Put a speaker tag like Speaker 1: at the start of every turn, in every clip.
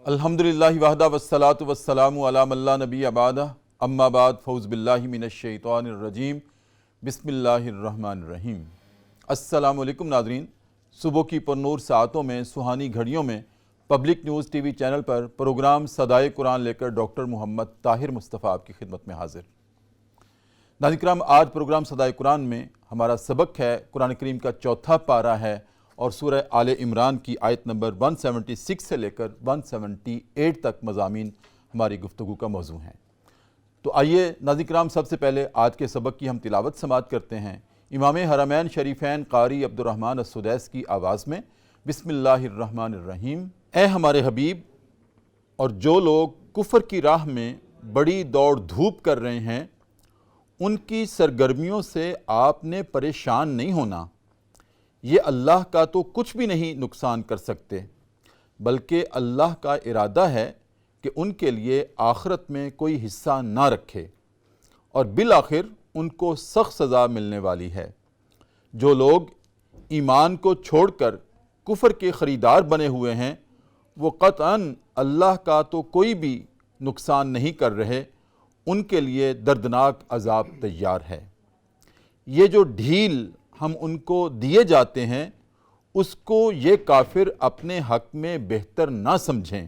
Speaker 1: الحمدللہ وحدہ والصلاة والسلام علی من لا نبی بعدہ اما بعد فوز باللہ من الشیطان الرجیم بسم اللہ الرحمن الرحیم۔ السلام علیکم ناظرین، صبح کی پرنور ساعتوں میں سہانی گھڑیوں میں پبلک نیوز ٹی وی چینل پر پروگرام صدائے قرآن لے کر ڈاکٹر محمد طاہر مصطفیٰ آپ کی خدمت میں حاضر۔ ناظرین کرام، آج پروگرام صدائے قرآن میں ہمارا سبق ہے قرآن کریم کا چوتھا پارہ ہے اور سورہ آل عمران کی آیت نمبر 176 سے لے کر 178 تک مضامین ہماری گفتگو کا موضوع ہیں۔ تو آئیے ناظرین کرام، سب سے پہلے آج کے سبق کی ہم تلاوت سماعت کرتے ہیں امام حرمین شریفین قاری عبد الرحمن السدیس کی آواز میں۔ بسم اللہ الرحمن الرحیم۔ اے ہمارے حبیب، اور جو لوگ کفر کی راہ میں بڑی دوڑ دھوپ کر رہے ہیں ان کی سرگرمیوں سے آپ نے پریشان نہیں ہونا۔ یہ اللہ کا تو کچھ بھی نہیں نقصان کر سکتے، بلکہ اللہ کا ارادہ ہے کہ ان کے لیے آخرت میں کوئی حصہ نہ رکھے، اور بالآخر ان کو سخت سزا ملنے والی ہے۔ جو لوگ ایمان کو چھوڑ کر کفر کے خریدار بنے ہوئے ہیں وہ قطعاً اللہ کا تو کوئی بھی نقصان نہیں کر رہے، ان کے لیے دردناک عذاب تیار ہے۔ یہ جو ڈھیل ہم ان کو دیے جاتے ہیں اس کو یہ کافر اپنے حق میں بہتر نہ سمجھیں۔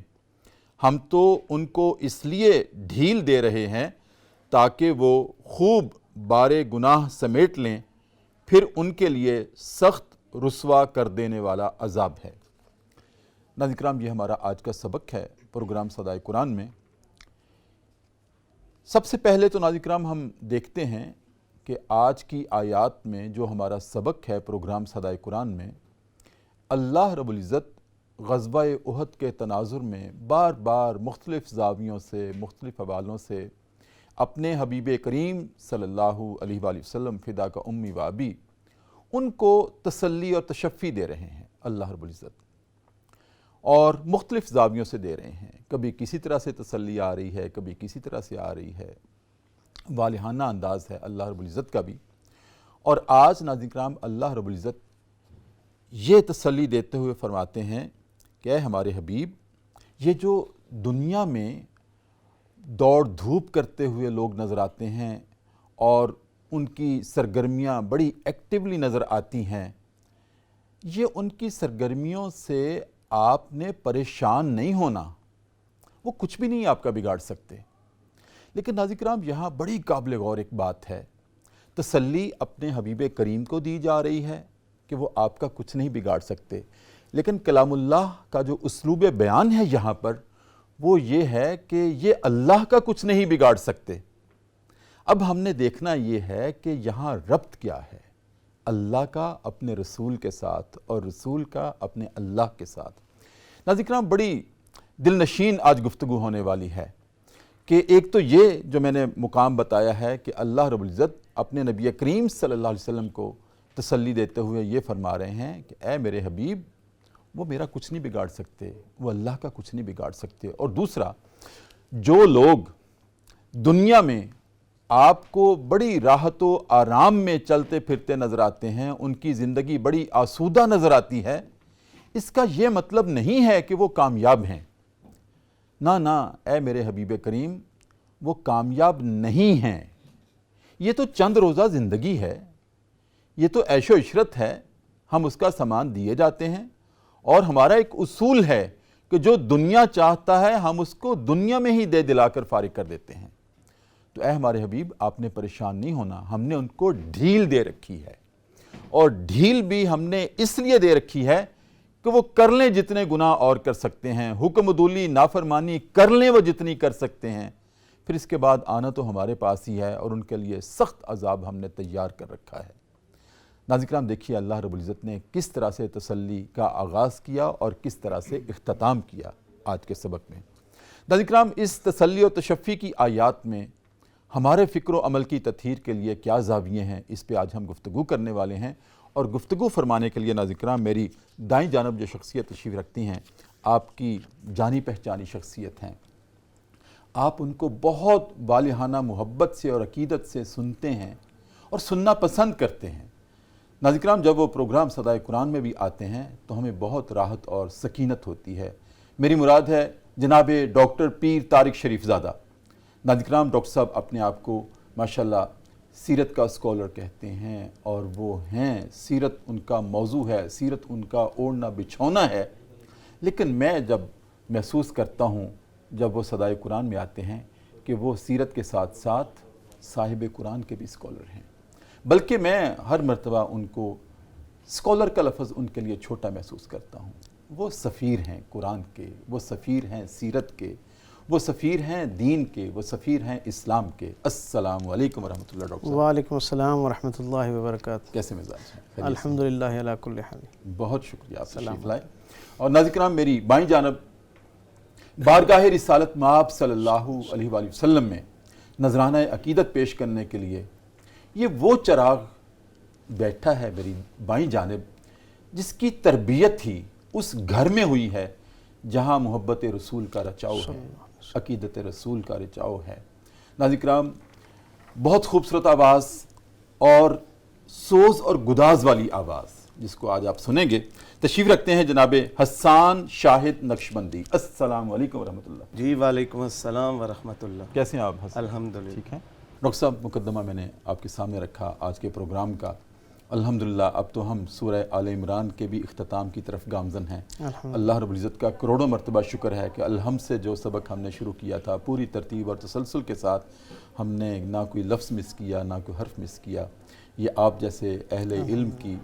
Speaker 1: ہم تو ان کو اس لیے ڈھیل دے رہے ہیں تاکہ وہ خوب بارے گناہ سمیٹ لیں، پھر ان کے لیے سخت رسوا کر دینے والا عذاب ہے۔ ناظرین کرام، یہ ہمارا آج کا سبق ہے پروگرام صدائے قرآن میں۔ سب سے پہلے تو ناظرین کرام ہم دیکھتے ہیں کہ آج کی آیات میں جو ہمارا سبق ہے پروگرام صدائے قرآن میں، اللہ رب العزت غزوہ احد کے تناظر میں بار بار مختلف زاویوں سے، مختلف حوالوں سے اپنے حبیب کریم صلی اللہ علیہ وآلہ وسلم فدا کا امی و ابی ان کو تسلی اور تشفی دے رہے ہیں اللہ رب العزت، اور مختلف زاویوں سے دے رہے ہیں۔ کبھی کسی طرح سے تسلی آ رہی ہے، کبھی کسی طرح سے آ رہی ہے، والہانہ انداز ہے اللہ رب العزت کا بھی۔ اور آج ناظرین کرام اللہ رب العزت یہ تسلی دیتے ہوئے فرماتے ہیں کہ اے ہمارے حبیب، یہ جو دنیا میں دوڑ دھوپ کرتے ہوئے لوگ نظر آتے ہیں اور ان کی سرگرمیاں بڑی ایکٹیولی نظر آتی ہیں، یہ ان کی سرگرمیوں سے آپ نے پریشان نہیں ہونا، وہ کچھ بھی نہیں آپ کا بگاڑ سکتے۔ لیکن ناظرین کرام، یہاں بڑی قابل غور ایک بات ہے، تسلی اپنے حبیب کریم کو دی جا رہی ہے کہ وہ آپ کا کچھ نہیں بگاڑ سکتے، لیکن کلام اللہ کا جو اسلوب بیان ہے یہاں پر وہ یہ ہے کہ یہ اللہ کا کچھ نہیں بگاڑ سکتے۔ اب ہم نے دیکھنا یہ ہے کہ یہاں ربط کیا ہے اللہ کا اپنے رسول کے ساتھ اور رسول کا اپنے اللہ کے ساتھ۔ ناظرین کرام، بڑی دل نشین آج گفتگو ہونے والی ہے کہ ایک تو یہ جو میں نے مقام بتایا ہے کہ اللہ رب العزت اپنے نبی کریم صلی اللہ علیہ وسلم کو تسلی دیتے ہوئے یہ فرما رہے ہیں کہ اے میرے حبیب، وہ میرا کچھ نہیں بگاڑ سکتے، وہ اللہ کا کچھ نہیں بگاڑ سکتے۔ اور دوسرا، جو لوگ دنیا میں آپ کو بڑی راحت و آرام میں چلتے پھرتے نظر آتے ہیں، ان کی زندگی بڑی آسودہ نظر آتی ہے، اس کا یہ مطلب نہیں ہے کہ وہ کامیاب ہیں۔ نہ اے میرے حبیب کریم، وہ کامیاب نہیں ہیں۔ یہ تو چند روزہ زندگی ہے، یہ تو عیش و عشرت ہے، ہم اس کا سامان دیے جاتے ہیں، اور ہمارا ایک اصول ہے کہ جو دنیا چاہتا ہے ہم اس کو دنیا میں ہی دے دلا کر فارغ کر دیتے ہیں۔ تو اے ہمارے حبیب، آپ نے پریشان نہیں ہونا، ہم نے ان کو ڈھیل دے رکھی ہے، اور ڈھیل بھی ہم نے اس لیے دے رکھی ہے کہ وہ کر لیں جتنے گناہ اور کر سکتے ہیں، حکم عدولی نافرمانی کر لیں وہ جتنی کر سکتے ہیں، پھر اس کے بعد آنا تو ہمارے پاس ہی ہے، اور ان کے لیے سخت عذاب ہم نے تیار کر رکھا ہے۔ ناظرین کرام، دیکھیے اللہ رب العزت نے کس طرح سے تسلی کا آغاز کیا اور کس طرح سے اختتام کیا آج کے سبق میں۔ ناظرین کرام، اس تسلی و تشفی کی آیات میں ہمارے فکر و عمل کی تطہیر کے لیے کیا زاویے ہیں، اس پہ آج ہم گفتگو کرنے والے ہیں۔ اور گفتگو فرمانے کے لیے ناظرین کرام میری دائیں جانب جو شخصیت تشریف رکھتی ہیں، آپ کی جانی پہچانی شخصیت ہیں، آپ ان کو بہت والہانہ محبت سے اور عقیدت سے سنتے ہیں اور سننا پسند کرتے ہیں۔ ناظرین کرام، جب وہ پروگرام صدائے قرآن میں بھی آتے ہیں تو ہمیں بہت راحت اور سکینت ہوتی ہے۔ میری مراد ہے جناب ڈاکٹر پیر طارق شریف زادہ۔ ناظرین کرام، ڈاکٹر صاحب اپنے آپ کو ماشاءاللہ سیرت کا اسکالر کہتے ہیں، اور وہ ہیں، سیرت ان کا موضوع ہے، سیرت ان کا اوڑھنا بچھونا ہے۔ لیکن میں جب محسوس کرتا ہوں جب وہ صدائے قرآن میں آتے ہیں کہ وہ سیرت کے ساتھ ساتھ صاحب قرآن کے بھی اسکالر ہیں، بلکہ میں ہر مرتبہ ان کو اسکالر کا لفظ ان کے لیے چھوٹا محسوس کرتا ہوں۔ وہ سفیر ہیں قرآن کے، وہ سفیر ہیں سیرت کے، وہ سفیر ہیں دین کے، وہ سفیر ہیں اسلام کے۔ السلام علیکم ورحمۃ اللہ ڈاکٹر صاحب۔
Speaker 2: وعلیکم السلام ورحمۃ اللہ وبرکاتہ۔
Speaker 1: کیسے مزاج ہیں؟
Speaker 2: الحمدللہ علی کل حال۔
Speaker 1: بہت شکریہ، آپ تشریف لائے۔ اور ناظرین کرام، میری بائیں جانب بارگاہ رسالت مآب صلی اللہ علیہ وآلہ وسلم میں نذرانہ عقیدت پیش کرنے کے لیے یہ وہ چراغ بیٹھا ہے میری بائیں جانب، جس کی تربیت ہی اس گھر میں ہوئی ہے جہاں محبت رسول کا رچاؤ ہے، عقیدت رسول کا رچاؤ ہے۔ ناظرین کرام، بہت خوبصورت آواز اور سوز اور گداز والی آواز جس کو آج آپ سنیں گے، تشریف رکھتے ہیں جناب حسان شاہد نقشبندی۔ السلام علیکم ورحمۃ اللہ۔
Speaker 3: جی وعلیکم السلام ورحمۃ اللہ۔
Speaker 1: کیسے ہیں آپ حسن؟
Speaker 3: الحمدللہ
Speaker 1: ٹھیک ہیں ڈاکٹر صاحب، مقدمہ میں نے آپ کے سامنے رکھا آج کے پروگرام کا۔ الحمدللہ اب تو ہم سورہ آل عمران کے بھی اختتام کی طرف گامزن ہیں۔ اللہ رب العزت کا کروڑوں مرتبہ شکر ہے کہ الحمد سے جو سبق ہم نے شروع کیا تھا پوری ترتیب اور تسلسل کے ساتھ ہم نے نہ کوئی لفظ مس کیا، نہ کوئی حرف مس کیا۔ یہ آپ جیسے اہل علم کی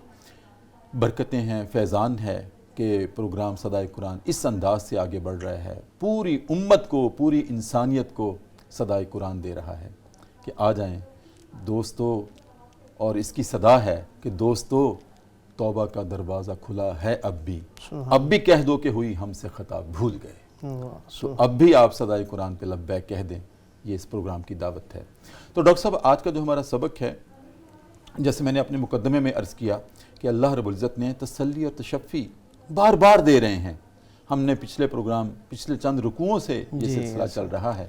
Speaker 1: برکتیں ہیں، فیضان ہے کہ پروگرام صدائے قرآن اس انداز سے آگے بڑھ رہا ہے، پوری امت کو، پوری انسانیت کو صدائے قرآن دے رہا ہے کہ آ جائیں دوستو، اور اس کی صدا ہے کہ دوستو توبہ کا دروازہ کھلا ہے، اب بھی کہہ دو کہ ہوئی ہم سے خطا، بھول گئے، تو اب بھی آپ صدائے قرآن پہ لبیک کہہ دیں۔ یہ اس پروگرام کی دعوت ہے۔ تو ڈاکٹر صاحب، آج کا جو ہمارا سبق ہے، جیسے میں نے اپنے مقدمے میں عرض کیا کہ اللہ رب العزت نے تسلی اور تشفی بار بار دے رہے ہیں۔ ہم نے پچھلے پروگرام، پچھلے چند رکوعوں سے یہ سلسلہ چل رہا ہے،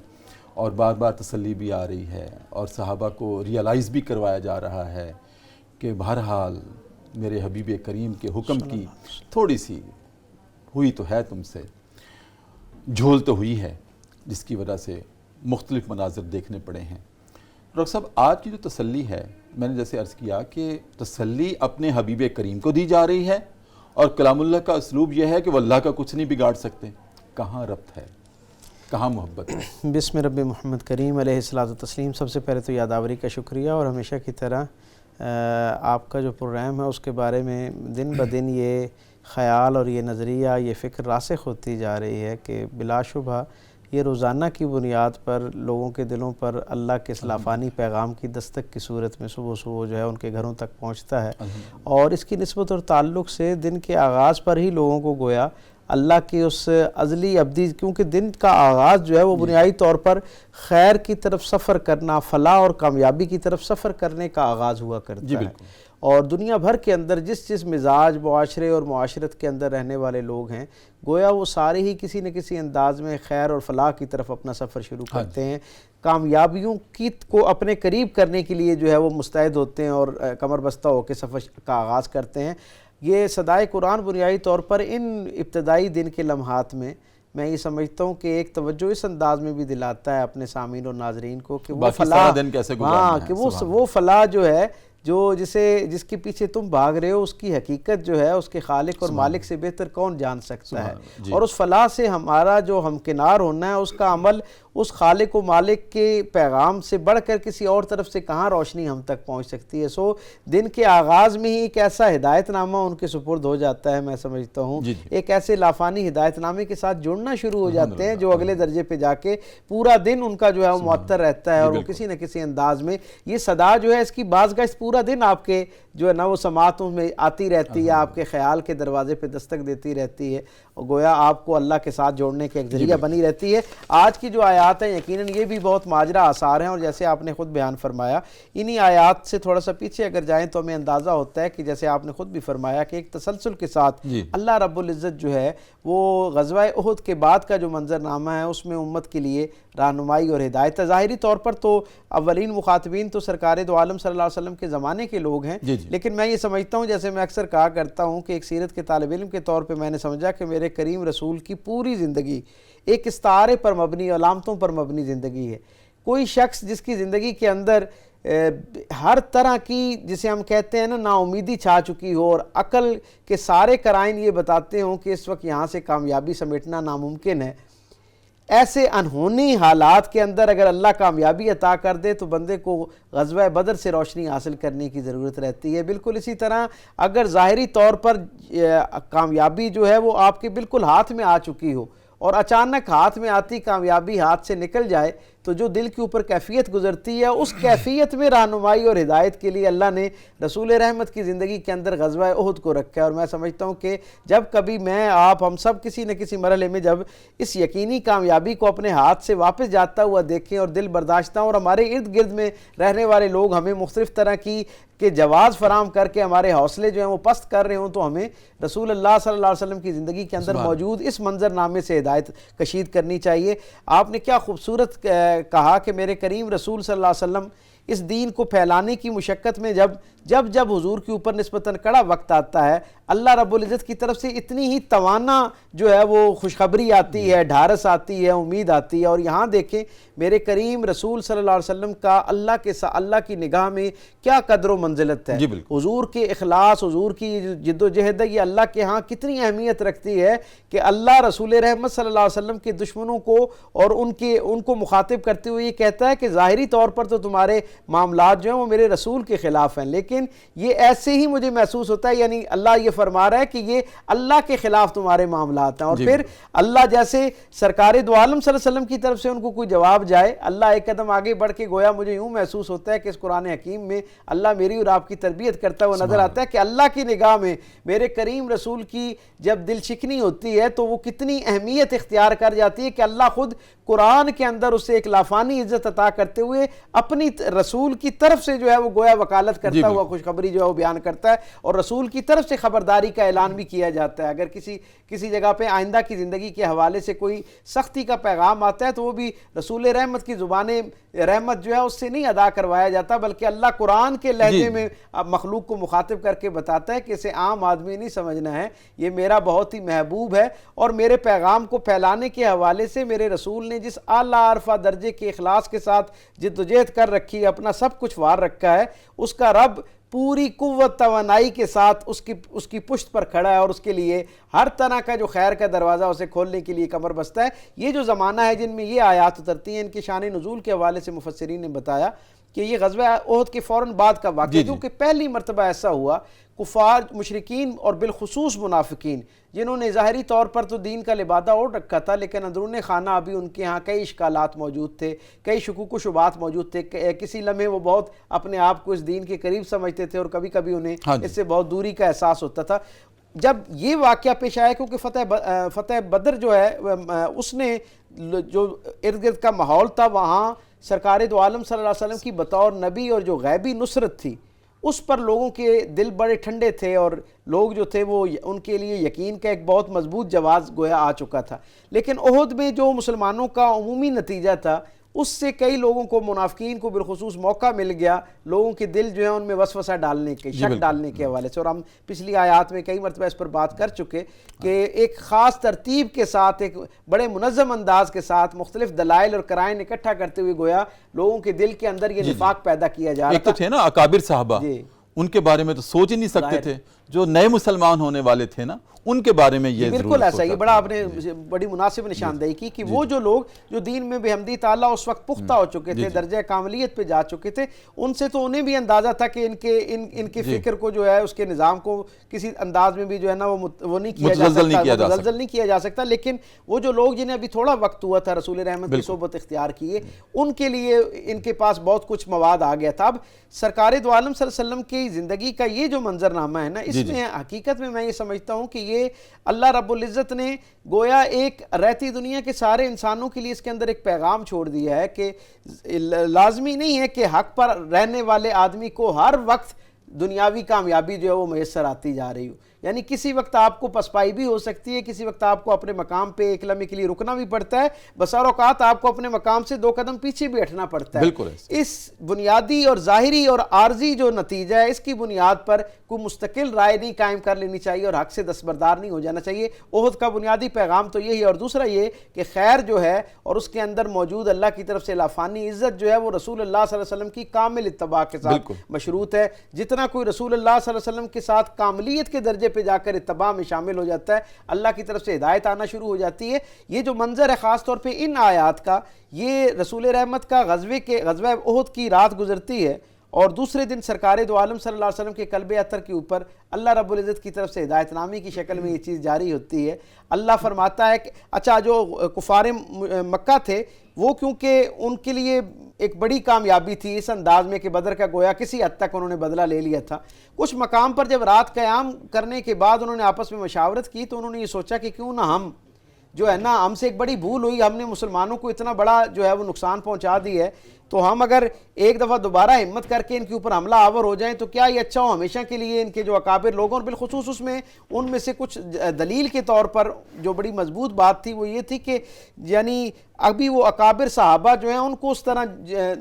Speaker 1: اور بار بار تسلی بھی آ رہی ہے، اور صحابہ کو ریئلائز بھی کروایا جا رہا ہے کہ بہرحال میرے حبیب کریم کے حکم کی تھوڑی سی ہوئی تو ہے تم سے، جھول تو ہوئی ہے، جس کی وجہ سے مختلف مناظر دیکھنے پڑے ہیں۔ ڈاکٹر صاحب، آج کی جو تسلی ہے، میں نے جیسے عرض کیا کہ تسلی اپنے حبیب کریم کو دی جا رہی ہے، اور کلام اللہ کا اسلوب یہ ہے کہ وہ اللہ کا کچھ نہیں بگاڑ سکتے۔ کہاں ربط ہے، کہاں محبت ہے؟
Speaker 2: بسم رب محمد کریم علیہ الصلوۃ والتسلیم۔ سب سے پہلے تو یادآوری کا شکریہ، اور ہمیشہ کی طرح آپ کا جو پروگرام ہے اس کے بارے میں دن بدن یہ خیال اور یہ نظریہ، یہ فکر راسخ ہوتی جا رہی ہے کہ بلا شبہ یہ روزانہ کی بنیاد پر لوگوں کے دلوں پر اللہ کے اس لافانی پیغام کی دستک کی صورت میں صبح صبح جو ہے ان کے گھروں تک پہنچتا ہے، اور اس کی نسبت اور تعلق سے دن کے آغاز پر ہی لوگوں کو گویا اللہ کی اس ازلی ابدی، کیونکہ دن کا آغاز جو ہے وہ بنیادی طور پر خیر کی طرف سفر کرنا، فلاح اور کامیابی کی طرف سفر کرنے کا آغاز ہوا کرتا ہے۔ اور دنیا بھر کے اندر جس مزاج معاشرے اور معاشرت کے اندر رہنے والے لوگ ہیں، گویا وہ سارے ہی کسی نہ کسی انداز میں خیر اور فلاح کی طرف اپنا سفر شروع کرتے ہیں، کامیابیوں کو اپنے قریب کرنے کے لیے جو ہے وہ مستعد ہوتے ہیں اور کمر بستہ ہو کے سفر کا آغاز کرتے ہیں۔ یہ صدائے قرآن بنیادی طور پر ان ابتدائی دن کے لمحات میں یہ سمجھتا ہوں کہ ایک توجہ اس انداز میں بھی دلاتا ہے اپنے سامعین اور ناظرین کو کہ وہ فلاح، کہ وہ فلاح جو ہے جس کے پیچھے تم بھاگ رہے ہو، اس کی حقیقت جو ہے اس کے خالق اور مالک سے بہتر کون جان سکتا ہے، اور اس فلاح سے ہمارا جو ہمکنار ہونا ہے، اس کا عمل اس خالق و مالک کے پیغام سے بڑھ کر کسی اور طرف سے کہاں روشنی ہم تک پہنچ سکتی ہے۔ سو دن کے آغاز میں ہی ایک ایسا ہدایت نامہ ان کے سپرد ہو جاتا ہے، میں سمجھتا ہوں ایک ایسے لافانی ہدایت نامے کے ساتھ جڑنا شروع ہو جاتے ہیں جو اگلے درجے پہ جا کے پورا دن ان کا جو ہے وہ معطر رہتا ہے، اور وہ کسی نہ کسی انداز میں یہ صدا جو ہے اس کی بازگشت پورا دن آپ کے جو ہے نا وہ سماعتوں میں آتی رہتی ہے، آپ کے خیال کے دروازے پہ دستک دیتی رہتی ہے، اور گویا آپ کو اللہ کے ساتھ جوڑنے کے ایک ذریعہ بنی رہتی ہے۔ آج کی جو آیات ہیں یقیناً یہ بھی بہت ماجرا آثار ہیں، اور جیسے آپ نے خود بیان فرمایا انہی آیات سے تھوڑا سا پیچھے اگر جائیں تو ہمیں اندازہ ہوتا ہے کہ جیسے آپ نے خود بھی فرمایا کہ ایک تسلسل کے ساتھ اللہ رب العزت جو ہے وہ غزوہ احد کے بعد کا جو منظرنامہ ہے اس میں امت کے لیے رہنمائی اور ہدایت ہے۔ ظاہری طور پر تو اولین مخاطبین تو سرکار دو عالم صلی اللہ علیہ وسلم کے زمانے کے لوگ ہیں، لیکن میں یہ سمجھتا ہوں، جیسے میں اکثر کہا کرتا ہوں کہ ایک سیرت کے طالب علم کے طور پہ میں نے سمجھا کہ میرے کریم رسول کی پوری زندگی ایک استعارے پر مبنی علامتوں پر مبنی زندگی ہے. کوئی شخص جس کی زندگی کے اندر ہر طرح کی جسے ہم کہتے ہیں نا امیدی چھا چکی ہو اور عقل کے سارے قرائن یہ بتاتے ہوں کہ اس وقت یہاں سے کامیابی سمیٹنا ناممکن ہے، ایسے انہونی حالات کے اندر اگر اللہ کامیابی عطا کر دے تو بندے کو غزوہ بدر سے روشنی حاصل کرنے کی ضرورت رہتی ہے. بالکل اسی طرح اگر ظاہری طور پر کامیابی جو ہے وہ آپ کے بالکل ہاتھ میں آ چکی ہو اور اچانک ہاتھ میں آتی کامیابی ہاتھ سے نکل جائے تو جو دل کے اوپر کیفیت گزرتی ہے اس کیفیت میں رہنمائی اور ہدایت کے لیے اللہ نے رسول رحمت کی زندگی کے اندر غزوہ احد کو رکھا ہے. اور میں سمجھتا ہوں کہ جب کبھی میں آپ ہم سب کسی نہ کسی مرحلے میں جب اس یقینی کامیابی کو اپنے ہاتھ سے واپس جاتا ہوا دیکھیں اور دل برداشتہ اور ہمارے ارد گرد میں رہنے والے لوگ ہمیں مختلف طرح کی کہ جواز فراہم کر کے ہمارے حوصلے جو ہیں وہ پست کر رہے ہوں تو ہمیں رسول اللہ صلی اللہ علیہ وسلم کی زندگی کے اندر موجود اس منظر نامے سے ہدایت کشید کرنی چاہیے. آپ نے کیا خوبصورت کہا کہ میرے کریم رسول صلی اللہ علیہ وسلم اس دین کو پھیلانے کی مشقت میں جب حضور کے اوپر نسبتاً کڑا وقت آتا ہے اللہ رب العزت کی طرف سے اتنی ہی توانا جو ہے وہ خوشخبری آتی ہے، ڈھارس آتی ہے، امید آتی ہے. اور یہاں دیکھیں میرے کریم رسول صلی اللہ علیہ وسلم کا اللہ کی نگاہ میں کیا قدر و منزلت ہے. حضور کے اخلاص، حضور کی جد و جہد یہ اللہ کے ہاں کتنی اہمیت رکھتی ہے کہ اللہ رسول رحمت صلی اللہ علیہ وسلم کے دشمنوں کو اور ان کو مخاطب کرتے ہوئے یہ کہتا ہے کہ ظاہری طور پر تو تمہارے معاملات جو ہیں وہ میرے رسول کے خلاف ہیں، لیکن یہ ایسے ہی مجھے محسوس ہوتا ہے، یعنی اللہ یہ فرما رہا ہے کہ یہ اللہ کے خلاف تمہارے معاملات ہیں. اور پھر اللہ جیسے سرکار دو عالم صلی اللہ علیہ وسلم کی طرف سے ان کو کوئی جواب جائے، اللہ ایک قدم آگے بڑھ کے گویا مجھے یوں محسوس ہوتا ہے کہ اس قرآن حکیم میں اللہ میری اور آپ کی تربیت کرتا ہوا نظر آتا ہے کہ اللہ کی نگاہ میں میرے کریم رسول کی جب دل شکنی ہوتی ہے تو وہ کتنی اہمیت اختیار کر جاتی ہے کہ اللہ خود قرآن کے اندر اسے ایک لافانی عزت عطا کرتے ہوئے اپنی رسول کی طرف سے جو ہے وہ گویا وکالت کرتا ہوا خوشخبری جو ہے وہ بیان کرتا ہے اور رسول کی طرف سے خبرداری کا اعلان بھی کیا جاتا ہے. اگر کسی جگہ پہ آئندہ کی زندگی کے حوالے سے کوئی سختی کا پیغام آتا ہے تو وہ بھی رسول رحمت کی زبان رحمت جو ہے اس سے نہیں ادا کروایا جاتا، بلکہ اللہ قرآن کے لہجے میں مخلوق کو مخاطب کر کے بتاتا ہے کہ اسے عام آدمی نہیں سمجھنا ہے، یہ میرا بہت ہی محبوب ہے اور میرے پیغام کو پھیلانے کے حوالے سے میرے رسول نے جس اعلیٰ عرفہ درجے کے اخلاص کے ساتھ جدوجہد کر رکھی ہے، اپنا سب کچھ وار رکھا ہے، اس کا رب پوری قوت توانائی کے ساتھ اس کی پشت پر کھڑا ہے اور اس کے لیے ہر طرح کا جو خیر کا دروازہ اسے کھولنے کے لیے کمر بستہ ہے. یہ جو زمانہ ہے جن میں یہ آیات اترتی ہیں ان کے شان نزول کے حوالے سے مفسرین نے بتایا کہ یہ غزوہ احد کے فوراً بعد کا واقعہ کیونکہ پہلی مرتبہ ایسا ہوا کفار مشرکین اور بالخصوص منافقین جنہوں نے ظاہری طور پر تو دین کا لبادہ اوڑھ رکھا تھا لیکن اندرون خانہ ابھی ان کے ہاں کئی اشکالات موجود تھے، کئی شکوک و شبہات موجود تھے. کسی لمحے وہ بہت اپنے آپ کو اس دین کے قریب سمجھتے تھے اور کبھی کبھی انہیں اس سے بہت دوری کا احساس ہوتا تھا. جب یہ واقعہ پیش آیا کیونکہ فتح بدر جو ہے اس نے جو ارد گرد کا ماحول تھا وہاں سرکار دو عالم صلی اللہ علیہ وسلم کی بطور نبی اور جو غیبی نصرت تھی اس پر لوگوں کے دل بڑے ٹھنڈے تھے اور لوگ جو تھے وہ ان کے لیے یقین کا ایک بہت مضبوط جواز گویا آ چکا تھا. لیکن احد میں جو مسلمانوں کا عمومی نتیجہ تھا اس سے کئی لوگوں کو منافقین کو بالخصوص موقع مل گیا لوگوں کے دل جو ہیں ان میں وسوسہ ڈالنے کے شک ڈالنے کے حوالے سے. اور ہم پچھلی آیات میں کئی مرتبہ اس پر بات کر چکے کہ ایک خاص ترتیب کے ساتھ ایک بڑے منظم انداز کے ساتھ مختلف دلائل اور قرائن اکٹھا کرتے ہوئے گویا لوگوں کے دل کے اندر یہ نفاق پیدا کیا جا رہا تھا.
Speaker 1: ایک تو تھے نا اکابر صحابہ، ان کے بارے میں تو سوچ ہی نہیں سکتے تھے، جو نئے مسلمان ہونے والے تھے نا ان کے بارے میں یہ
Speaker 2: بالکل ایسا یہ بڑا آپ نے بڑی مناسب نشاندہی کی کہ وہ جو لوگ جو دین میں بحمدی تعالیٰ اس وقت پختہ ہو چکے تھے، درجہ کاملیت پہ جا چکے تھے، ان سے تو انہیں بھی اندازہ تھا کہ ان کے فکر کو جو ہے اس کے نظام کو کسی انداز میں بھی جو ہے نا وہ نہیں کیا جا سکتا، متزلزل نہیں کیا جا سکتا. لیکن وہ جو لوگ جنہیں ابھی تھوڑا وقت ہوا تھا رسول رحمت کی صحبت اختیار کیے ان کے لیے ان کے پاس بہت کچھ مواد آ گیا تھا. اب سرکار دو عالم صلی اللہ علیہ وسلم کی زندگی کا یہ جو منظرنامہ ہے نا اس میں حقیقت میں یہ سمجھتا ہوں کہ یہ اللہ رب العزت نے گویا ایک رہتی دنیا کے سارے انسانوں کے لیے اس کے اندر ایک پیغام چھوڑ دیا ہے کہ لازمی نہیں ہے کہ حق پر رہنے والے آدمی کو ہر وقت دنیاوی کامیابی جو ہے وہ میسر آتی جا رہی ہو، یعنی کسی وقت آپ کو پسپائی بھی ہو سکتی ہے, کسی وقت آپ کو اپنے مقام پہ ایک لمحے کے لیے رکنا بھی پڑتا ہے, بسا اوقات آپ کو اپنے مقام سے 2 قدم پیچھے بھی ہٹنا پڑتا ہے.
Speaker 1: بالکل.
Speaker 2: اس بنیادی اور ظاہری اور عارضی جو نتیجہ ہے, اس کی بنیاد پر کوئی مستقل رائے نہیں قائم کر لینی چاہیے اور حق سے دستبردار نہیں ہو جانا چاہیے. احد کا بنیادی پیغام تو یہی ہے. اور دوسرا یہ کہ خیر جو ہے اور اس کے اندر موجود اللہ کی طرف سے لافانی عزت جو ہے وہ رسول اللہ صلی اللہ علیہ وسلم کی کامل اتباع کے ساتھ مشروط ہے. جتنا کوئی رسول اللہ صلی اللہ علیہ وسلم کے ساتھ کاملیت کے درجے پہ جا کر اتباع میں شامل ہو جاتا ہے, اللہ کی طرف سے ہدایت آنا شروع ہو جاتی ہے. یہ جو منظر ہے خاص طور پہ ان آیات کا, یہ رسول رحمت کا غزوہ احد کی رات گزرتی ہے اور دوسرے دن سرکار دو عالم صلی اللہ علیہ وسلم کے قلب اطہر کے اوپر اللہ رب العزت کی طرف سے ہدایت نامی کی شکل میں یہ چیز جاری ہوتی ہے. اللہ فرماتا ہے کہ اچھا جو کفار مکہ تھے وہ کیونکہ ان کے لیے ایک بڑی کامیابی تھی اس انداز میں کہ بدر کا گویا کسی حد تک انہوں نے بدلہ لے لیا تھا. کچھ مقام پر جب رات قیام کرنے کے بعد انہوں نے آپس میں مشاورت کی تو انہوں نے یہ سوچا کہ کیوں نہ ہم جو ہے نا, ہم سے ایک بڑی بھول ہوئی, ہم نے مسلمانوں کو اتنا بڑا جو ہے وہ نقصان پہنچا دی ہے, تو ہم اگر ایک دفعہ دوبارہ ہمت کر کے ان کے اوپر حملہ آور ہو جائیں تو کیا یہ اچھا ہو ہمیشہ کے لیے. ان کے جو اکابر لوگوں اور بالخصوص اس میں ان میں سے کچھ دلیل کے طور پر جو بڑی مضبوط بات تھی وہ یہ تھی کہ یعنی ابھی وہ اکابر صحابہ جو ہیں ان کو اس طرح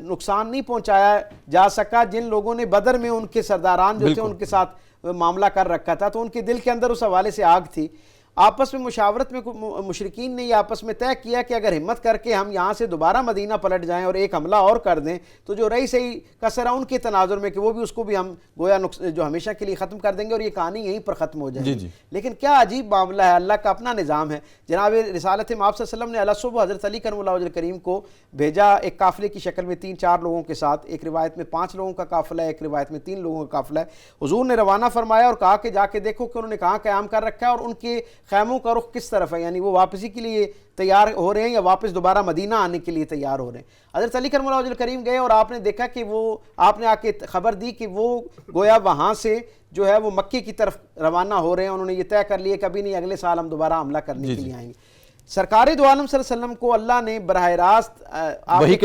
Speaker 2: نقصان نہیں پہنچایا جا سکا جن لوگوں نے بدر میں ان کے سرداران جو تھے ان کے ساتھ معاملہ کر رکھا تھا. تو ان کے دل کے اندر اس حوالے سے آگ تھی. آپس میں مشاورت میں مشرکین نے یہ آپس میں طے کیا کہ اگر ہمت کر کے ہم یہاں سے دوبارہ مدینہ پلٹ جائیں اور ایک حملہ اور کر دیں تو جو رہی صحیح کسر ہے ان کے تناظر میں کہ وہ بھی اس کو بھی ہم گویا جو ہمیشہ کے لیے ختم کر دیں گے اور یہ کہانی یہیں پر ختم ہو جائے گی. لیکن کیا عجیب معاملہ ہے, اللہ کا اپنا نظام ہے. جناب رسالت مآب صلی اللہ علیہ وسلم نے علیہ صبح حضرت علی کرم اللہ وجہ کریم کو بھیجا ایک قافلے کی شکل میں 3-4 لوگوں کے ساتھ. ایک روایت میں 5 لوگوں کا قافلہ ہے, ایک روایت میں 3 لوگوں کا قافلہ ہے. حضور نے روانہ فرمایا اور کہا کہ جا کے دیکھو کہ انہوں نے کہاں قیام کر رکھا ہے اور ان کے خیموں کا رخ کس طرف ہے, یعنی وہ واپسی کے لیے تیار ہو رہے ہیں یا واپس دوبارہ مدینہ آنے کے لیے تیار ہو رہے ہیں. حضرت علی کرم اللہ وجہ کریم گئے اور آپ نے دیکھا کہ وہ, آپ نے آ کے خبر دی کہ وہ گویا وہاں سے جو ہے وہ مکے کی طرف روانہ ہو رہے ہیں. انہوں نے یہ طے کر لیا کہ ابھی نہیں اگلے سال ہم دوبارہ حملہ کرنے کے لیے آئیں گے. سرکار دو عالم صلی اللہ علیہ وسلم کو اللہ نے براہ راست وحی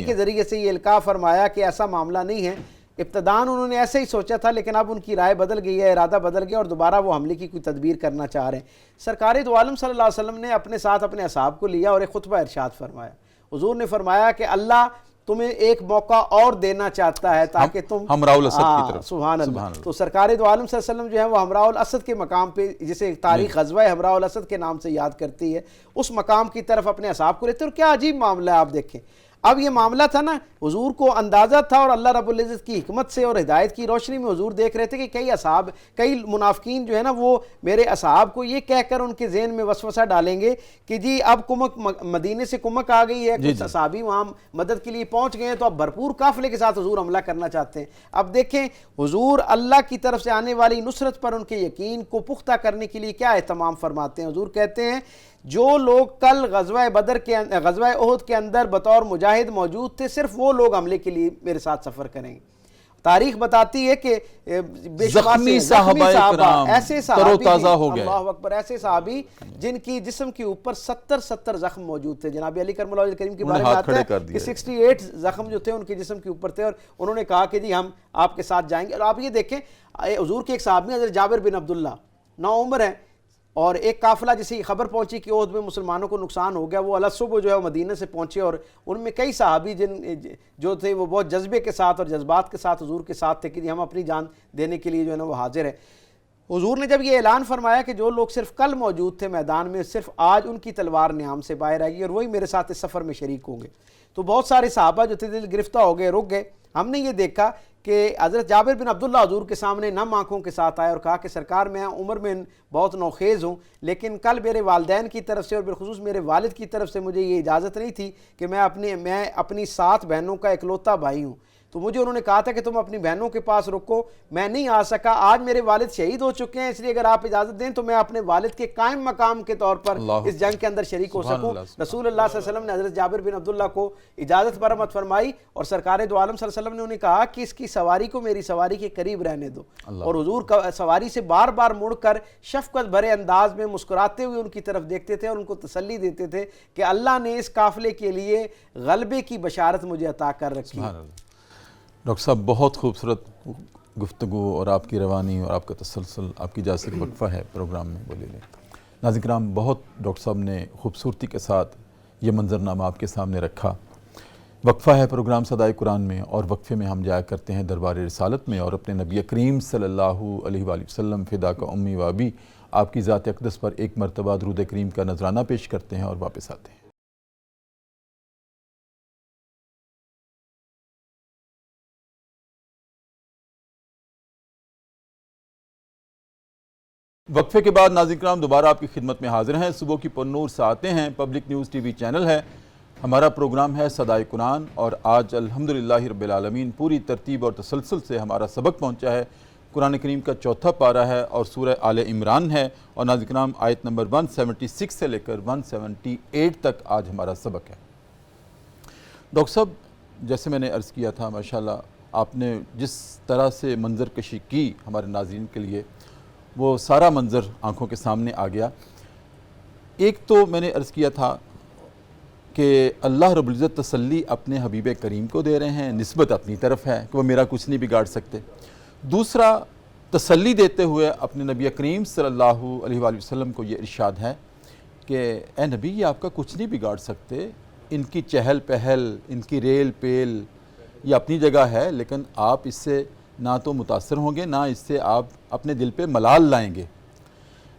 Speaker 2: کے ذریعے سے یہ القاء فرمایا کہ ایسا معاملہ نہیں ہے. ابتداً انہوں نے ایسے ہی سوچا تھا لیکن اب ان کی رائے بدل گئی ہے, ارادہ بدل گیا اور دوبارہ وہ حملے کی کوئی تدبیر کرنا چاہ رہے ہیں. سرکار دو عالم صلی اللہ علیہ وسلم نے اپنے ساتھ اپنے اصحاب کو لیا اور ایک خطبہ ارشاد فرمایا. حضور نے فرمایا کہ اللہ تمہیں ایک موقع اور دینا چاہتا ہے تاکہ تم
Speaker 1: ہمراہ الاسد کی طرف.
Speaker 2: سبحان اللہ. تو سرکار دو عالم صلی اللہ علیہ وسلم جو ہے وہ ہمراہ الاسد کے مقام پہ, جسے تاریخ غزوہ ہمراہ الاسد کے نام سے یاد کرتی ہے, اس مقام کی طرف اپنے اصحاب کو لیتے. اور کیا عجیب معاملہ ہے, آپ دیکھیں اب یہ معاملہ تھا نا, حضور کو اندازہ تھا اور اللہ رب العزت کی حکمت سے اور ہدایت کی روشنی میں حضور دیکھ رہے تھے کہ کئی منافقین جو ہے نا وہ میرے اصحاب کو یہ کہہ کر ان کے ذہن میں وسوسہ ڈالیں گے کہ جی اب کمک مدینے سے کمک آ گئی ہے, کچھ اصحابی وہاں مدد کے لیے پہنچ گئے ہیں تو اب بھرپور قافلے کے ساتھ حضور حملہ کرنا چاہتے ہیں. اب دیکھیں حضور اللہ کی طرف سے آنے والی نصرت پر ان کے یقین کو پختہ کرنے کے لیے کیا اہتمام فرماتے ہیں. حضور کہتے ہیں جو لوگ کل غزوہ احد کے اندر بطور مجاہد موجود تھے صرف وہ لوگ حملے کے لیے میرے ساتھ سفر کریں گے. تاریخ بتاتی ہے کہ بے شمار صحابہ ایسے صحابی, اللہ اکبر, ایسے صحابی جن کی جسم کے اوپر 70 زخم موجود تھے. جناب علی کرم اللہ وجہ کریم کے بارے میں آتا ہے کہ 68 زخم جو تھے ان کے جسم کے اوپر تھے اور انہوں نے کہا کہ جی ہم آپ کے ساتھ جائیں گے. اور آپ یہ دیکھیں حضور کے ایک صحابی حضرت جابر بن عبداللہ نوعمر ہیں اور ایک قافلہ جسے خبر پہنچی کہ احد میں مسلمانوں کو نقصان ہو گیا, وہ علیہ صبح جو ہے وہ مدینہ سے پہنچے اور ان میں کئی صحابی جو تھے وہ بہت جذبے کے ساتھ اور جذبات کے ساتھ حضور کے ساتھ تھے کہ ہم اپنی جان دینے کے لیے جو ہے نا وہ حاضر ہے. حضور نے جب یہ اعلان فرمایا کہ جو لوگ صرف کل موجود تھے میدان میں صرف آج ان کی تلوار نیام سے باہر آئے گی اور وہی میرے ساتھ اس سفر میں شریک ہوں گے. تو بہت سارے صحابہ جو تھے دل گرفتہ ہو گئے, رک گئے. ہم نے یہ دیکھا کہ حضرت جابر بن عبداللہ حضور کے سامنے نم آنکھوں کے ساتھ آئے اور کہا کہ سرکار میں عمر میں بہت نوخیز ہوں لیکن کل میرے والدین کی طرف سے اور بالخصوص میرے والد کی طرف سے مجھے یہ اجازت نہیں تھی کہ میں اپنی 7 بہنوں کا اکلوتا بھائی ہوں, تو مجھے انہوں نے کہا تھا کہ تم اپنی بہنوں کے پاس رکو, میں نہیں آ سکا. آج میرے والد شہید ہو چکے ہیں اس لیے اگر آپ اجازت دیں تو میں اپنے والد کے قائم مقام کے طور پر اس جنگ کے اندر شریک ہو سکوں. رسول اللہ صلی اللہ علیہ وسلم نے حضرت جابر بن عبداللہ کو اجازت برآمد فرمائی اور سرکار دو عالم صلی اللہ علیہ وسلم نے انہیں کہا کہ اس کی سواری کو میری سواری کے قریب رہنے دو. اور حضور سواری سے بار بار مڑ کر شفقت بھرے انداز میں مسکراتے ہوئے ان کی طرف دیکھتے تھے اور ان کو تسلی دیتے تھے کہ اللہ نے اس قافلے کے لیے غلبے کی بشارت مجھے عطا کر رکھی.
Speaker 1: ڈاکٹر صاحب بہت خوبصورت گفتگو اور آپ کی روانی اور آپ کا تسلسل، آپ کی اجازت سے وقفہ ہے پروگرام میں، بولیے لیں۔ ناظرین کرام، بہت ڈاکٹر صاحب نے خوبصورتی کے ساتھ یہ منظرنامہ آپ کے سامنے رکھا۔ وقفہ ہے پروگرام صدائے قرآن میں، اور وقفے میں ہم جایا کرتے ہیں دربار رسالت میں اور اپنے نبی کریم صلی اللہ علیہ وآلہ وسلم فدا کا امی و ابی آپ کی ذات اقدس پر ایک مرتبہ درود کریم کا نذرانہ پیش کرتے ہیں اور واپس آتے ہیں۔ وقفے کے بعد ناظرین کرام دوبارہ آپ کی خدمت میں حاضر ہیں۔ صبح کی پرنور ساعتیں ہیں، پبلک نیوز ٹی وی چینل ہے، ہمارا پروگرام ہے صدائے قرآن، اور آج الحمدللہ رب العالمین پوری ترتیب اور تسلسل سے ہمارا سبق پہنچا ہے۔ قرآن کریم کا چوتھا پارہ ہے اور سورہ آل عمران ہے، اور ناظرین کرام آیت نمبر 176 سے لے کر 178 تک آج ہمارا سبق ہے۔ ڈاکٹر صاحب، جیسے میں نے عرض کیا تھا، ماشاءاللہ آپ نے جس طرح سے منظر کشی کی ہمارے ناظرین کے لیے، وہ سارا منظر آنکھوں کے سامنے آ گیا۔ ایک تو میں نے عرض کیا تھا کہ اللہ رب العزت تسلی اپنے حبیب کریم کو دے رہے ہیں، نسبت اپنی طرف ہے کہ وہ میرا کچھ نہیں بگاڑ سکتے۔ دوسرا، تسلی دیتے ہوئے اپنے نبی کریم صلی اللہ علیہ وآلہ وسلم کو یہ ارشاد ہے کہ اے نبی، یہ آپ کا کچھ نہیں بگاڑ سکتے، ان کی چہل پہل، ان کی ریل پیل یہ اپنی جگہ ہے، لیکن آپ اس سے نہ تو متاثر ہوں گے، نہ اس سے آپ اپنے دل پہ ملال لائیں گے۔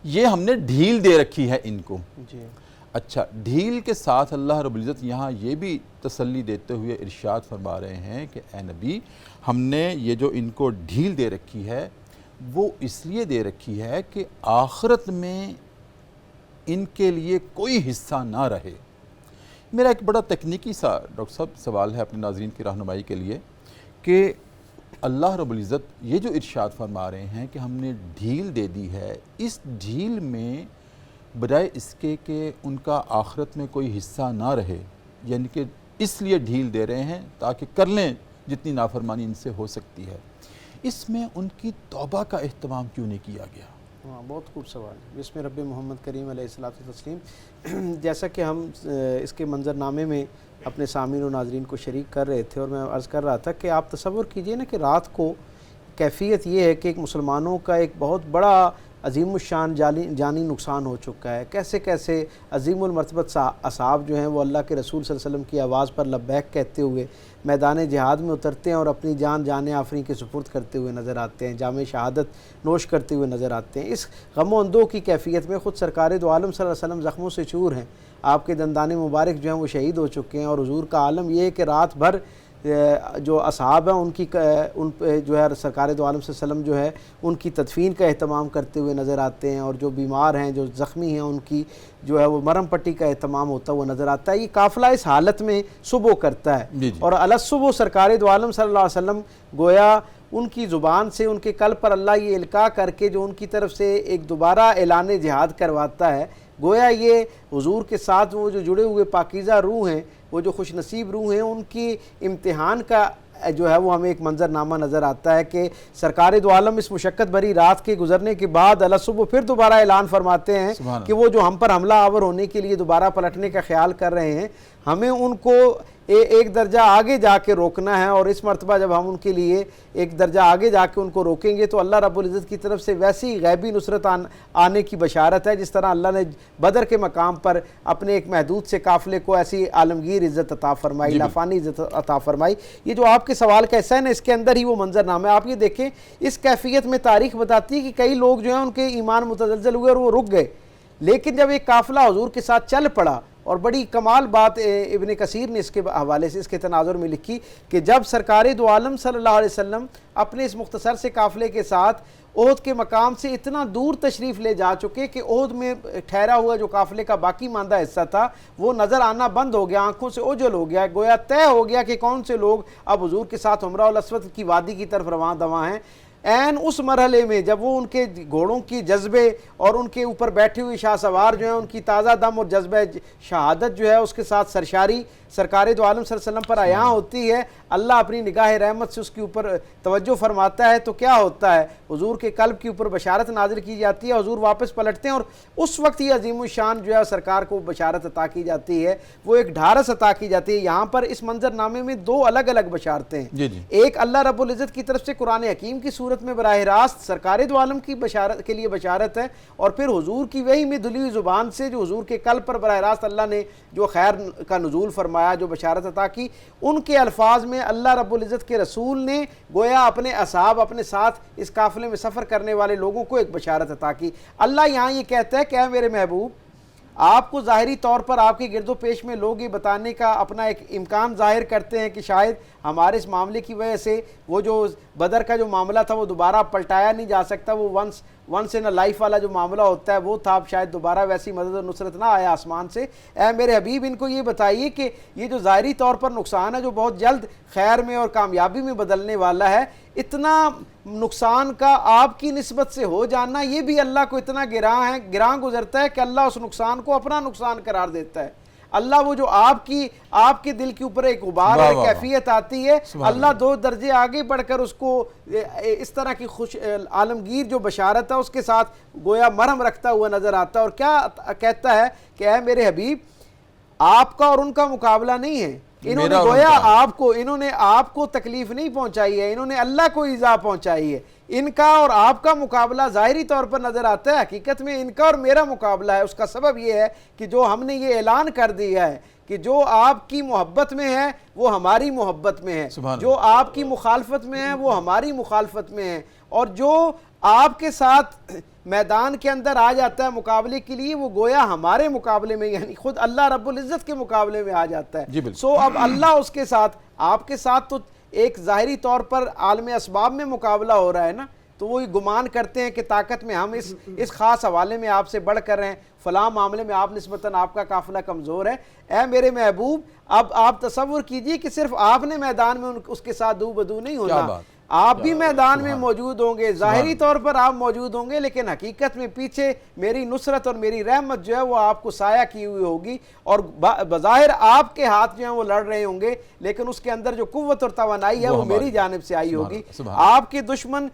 Speaker 1: یہ ہم نے ڈھیل دے رکھی ہے ان کو۔
Speaker 2: جی
Speaker 1: اچھا، ڈھیل کے ساتھ اللہ رب العزت یہاں یہ بھی تسلی دیتے ہوئے ارشاد فرما رہے ہیں کہ اے نبی، ہم نے یہ جو ان کو ڈھیل دے رکھی ہے وہ اس لیے دے رکھی ہے کہ آخرت میں ان کے لیے کوئی حصہ نہ رہے۔ میرا ایک بڑا تکنیکی سا ڈاکٹر صاحب سوال ہے اپنے ناظرین کی رہنمائی کے لیے کہ اللہ رب العزت یہ جو ارشاد فرما رہے ہیں کہ ہم نے ڈھیل دے دی ہے، اس ڈھیل میں بجائے اس کے کہ ان کا آخرت میں کوئی حصہ نہ رہے، یعنی کہ اس لیے ڈھیل دے رہے ہیں تاکہ کر لیں جتنی نافرمانی ان سے ہو سکتی ہے، اس میں ان کی توبہ کا اہتمام کیوں نہیں کیا گیا؟
Speaker 2: ہاں، بہت خوب سوال ہے۔ بسم رب محمد کریم علیہ الصلوۃ والتسلیم۔ جیسا کہ ہم اس کے منظرنامے میں اپنے سامعین و ناظرین کو شریک کر رہے تھے، اور میں عرض کر رہا تھا کہ آپ تصور کیجئے نا کہ رات کو کیفیت یہ ہے کہ ایک مسلمانوں کا ایک بہت بڑا عظیم الشان جانی نقصان ہو چکا ہے۔ کیسے کیسے عظیم المرتبت اصحاب جو ہیں وہ اللہ کے رسول صلی اللہ علیہ وسلم کی آواز پر لبیک کہتے ہوئے میدان جہاد میں اترتے ہیں اور اپنی جان آفرین کے سپرد کرتے ہوئے نظر آتے ہیں، جام شہادت نوش کرتے ہوئے نظر آتے ہیں۔ اس غم و اندوہ کی کیفیت میں خود سرکار دو عالم صلی اللہ علیہ وسلم زخموں سے چور ہیں، آپ کے دندان مبارک جو ہیں وہ شہید ہو چکے ہیں، اور حضور کا عالم یہ ہے کہ رات بھر جو اصحاب ہیں ان پہ جو ہے سرکار دو عالم صلی اللہ علیہ وسلم جو ہے ان کی تدفین کا اہتمام کرتے ہوئے نظر آتے ہیں، اور جو بیمار ہیں، جو زخمی ہیں، ان کی جو ہے وہ مرم پٹی کا اہتمام ہوتا ہوا نظر آتا ہے۔ یہ قافلہ اس حالت میں صبح کرتا ہے، اور الصبح سرکار دو عالم صلی اللہ علیہ وسلم گویا ان کی زبان سے ان کے قلب پر اللہ یہ القاء کر کے جو ان کی طرف سے ایک دوبارہ اعلان جہاد کرواتا ہے، گویا یہ حضور کے ساتھ وہ جو جڑے ہوئے پاکیزہ روح ہیں، وہ جو خوش نصیب روح ہیں، ان کی امتحان کا جو ہے وہ ہمیں ایک منظرنامہ نظر آتا ہے کہ سرکار دو عالم اس مشقت بھری رات کے گزرنے کے بعد صبح پھر دوبارہ اعلان فرماتے ہیں کہ وہ جو ہم پر حملہ آور ہونے کے لیے دوبارہ پلٹنے کا خیال کر رہے ہیں، ہمیں ان کو ایک درجہ آگے جا کے روکنا ہے، اور اس مرتبہ جب ہم ان کے لیے ایک درجہ آگے جا کے ان کو روکیں گے تو اللہ رب العزت کی طرف سے ویسی غیبی نصرت آنے کی بشارت ہے جس طرح اللہ نے بدر کے مقام پر اپنے ایک محدود سے قافلے کو ایسی عالمگیر عزت عطا فرمائی، لافانی عزت عطا فرمائی۔ یہ جو آپ کے سوال کا حصہ ہے نا، اس کے اندر ہی وہ منظرنامہ ہے۔ آپ یہ دیکھیں، اس کیفیت میں تاریخ بتاتی ہے کہ کئی لوگ جو ہیں ان کے ایمان متزلزل ہوئے اور وہ رک گئے، لیکن جب ایک قافلہ حضور کے ساتھ چل پڑا، اور بڑی کمال بات ابن کثیر نے اس کے حوالے سے اس کے تناظر میں لکھی کہ جب سرکار دو عالم صلی اللہ علیہ وسلم اپنے اس مختصر سے قافلے کے ساتھ احد کے مقام سے اتنا دور تشریف لے جا چکے کہ احد میں ٹھہرا ہوا جو قافلے کا باقی ماندہ حصہ تھا وہ نظر آنا بند ہو گیا، آنکھوں سے اوجھل ہو گیا، گویا طے ہو گیا کہ کون سے لوگ اب حضور کے ساتھ عمرہ الاسود کی وادی کی طرف رواں دواں ہیں۔ این اس مرحلے میں جب وہ ان کے گھوڑوں کی جذبے اور ان کے اوپر بیٹھے ہوئے شاہ سوار جو ہیں ان کی تازہ دم اور جذبہ شہادت جو ہے اس کے ساتھ سرشاری سرکار دو عالم صلی اللہ علیہ وسلم پر عیاں ہوتی ہے، اللہ اپنی نگاہ رحمت سے اس کے اوپر توجہ فرماتا ہے، تو کیا ہوتا ہے حضور کے قلب کے اوپر بشارت نازل کی جاتی ہے، حضور واپس پلٹتے ہیں اور اس وقت یہ عظیم الشان جو ہے سرکار کو بشارت عطا کی جاتی ہے، وہ ایک ڈھارس عطا کی جاتی ہے۔ یہاں پر اس منظر نامے میں دو الگ الگ بشارتیں ہیں۔ ایک اللہ رب العزت کی طرف سے قرآن حکیم کی صورت میں براہ راست سرکار دو عالم کی بشارت کے لیے بشارت ہے، اور پھر حضور کی وحی میں دھلی ہوئی زبان سے جو حضور کے قلب پر براہ راست اللہ نے جو خیر کا نزول فرمایا، جو بشارت عطا کی، ان کے الفاظ میں اللہ رب العزت کے رسول نے گویا اپنے اصحاب، اپنے ساتھ اس قافلے میں سفر کرنے والے لوگوں کو ایک بشارت عطا کی۔ اللہ یہاں یہ کہتا ہے کہ اے میرے محبوب، آپ کو ظاہری طور پر آپ کے گرد و پیش میں لوگ یہ بتانے کا اپنا ایک امکان ظاہر کرتے ہیں کہ شاید ہمارے اس معاملے کی وجہ سے وہ جو بدر کا جو معاملہ تھا وہ دوبارہ پلٹایا نہیں جا سکتا، وہ ونس ان لائف والا جو معاملہ ہوتا ہے وہ تھا، اب شاید دوبارہ ویسی مدد و نصرت نہ آیا آسمان سے۔ اے میرے حبیب، ان کو یہ بتائیے کہ یہ جو ظاہری طور پر نقصان ہے جو بہت جلد خیر میں اور کامیابی میں بدلنے والا ہے، اتنا نقصان کا آپ کی نسبت سے ہو جانا یہ بھی اللہ کو اتنا گراں گزرتا ہے کہ اللہ اس نقصان کو اپنا نقصان قرار دیتا ہے۔ اللہ وہ جو آپ کے دل کے اوپر ایک غبار اور کیفیت آتی ہے، اللہ دو درجے آگے بڑھ کر اس کو اس طرح کی خوش عالمگیر جو بشارت ہے اس کے ساتھ گویا مرہم رکھتا ہوا نظر آتا ہے، اور کیا کہتا ہے کہ اے میرے حبیب، آپ کا اور ان کا مقابلہ نہیں ہے۔ انہوں نے گویا انہوں نے آپ کو تکلیف نہیں پہنچائی ہے، انہوں نے اللہ کو ایذا پہنچائی ہے۔ ان کا اور آپ کا مقابلہ ظاہری طور پر نظر آتا ہے، حقیقت میں ان کا اور میرا مقابلہ ہے۔ اس کا سبب یہ ہے کہ جو ہم نے یہ اعلان کر دیا ہے کہ جو آپ کی محبت میں ہے وہ ہماری محبت میں ہے، جو آپ کی مخالفت میں ہے وہ ہماری مخالفت میں ہے، اور جو آپ کے ساتھ میدان کے اندر آ جاتا ہے مقابلے کے لیے وہ گویا ہمارے مقابلے میں، یعنی خود اللہ رب العزت کے مقابلے میں آ جاتا ہے۔ سو اب اللہ اس کے ساتھ، آپ کے ساتھ تو ایک ظاہری طور پر عالم اسباب میں مقابلہ ہو رہا ہے نا، تو وہ گمان کرتے ہیں کہ طاقت میں ہم اس خاص حوالے میں آپ سے بڑھ کر رہے ہیں، فلاں معاملے میں آپ نسبتاً آپ کا قافلہ کمزور ہے۔ اے میرے محبوب، اب آپ تصور کیجئے کہ صرف آپ نے میدان میں اس کے ساتھ دو بدو نہیں ہونا، آپ بھی میدان میں موجود ہوں گے، ظاہری طور پر آپ موجود ہوں گے، لیکن حقیقت میں پیچھے میری نصرت اور میری رحمت جو ہے وہ آپ کو سایہ کی ہوئی ہوگی، اور بظاہر آپ کے ہاتھ جو ہیں وہ لڑ رہے ہوں گے، لیکن اس کے اندر جو قوت اور توانائی ہے وہ میری جانب سے آئی ہوگی۔ آپ کے دشمن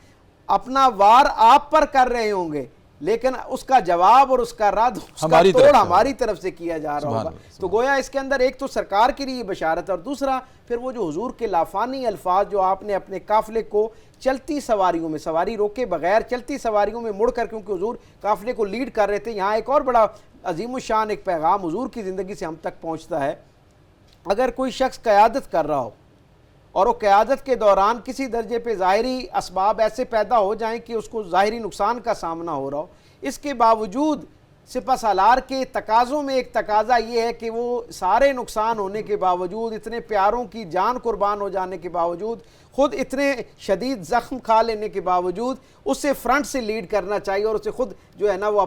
Speaker 2: اپنا وار آپ پر کر رہے ہوں گے، لیکن اس کا جواب اور اس کا رد، اس کا توڑ ہماری طرف سے کیا جا رہا ہوگا۔ تو گویا اس کے اندر ایک تو سرکار کے لیے بشارت، اور دوسرا پھر وہ جو حضور کے لافانی الفاظ جو آپ نے اپنے قافلے کو چلتی سواریوں میں، سواری روکے بغیر چلتی سواریوں میں مڑ کر، کیونکہ حضور قافلے کو لیڈ کر رہے تھے، یہاں ایک اور بڑا عظیم الشان ایک پیغام حضور کی زندگی سے ہم تک پہنچتا ہے۔ اگر کوئی شخص قیادت کر رہا ہو اور وہ قیادت کے دوران کسی درجے پہ ظاہری اسباب ایسے پیدا ہو جائیں کہ اس کو ظاہری نقصان کا سامنا ہو رہا ہو، اس کے باوجود سپہ سالار کے تقاضوں میں ایک تقاضا یہ ہے کہ وہ سارے نقصان ہونے کے باوجود، اتنے پیاروں کی جان قربان ہو جانے کے باوجود، خود اتنے شدید زخم کھا لینے کے باوجود اسے فرنٹ سے لیڈ کرنا چاہیے، اور اسے خود جو ہے نا وہ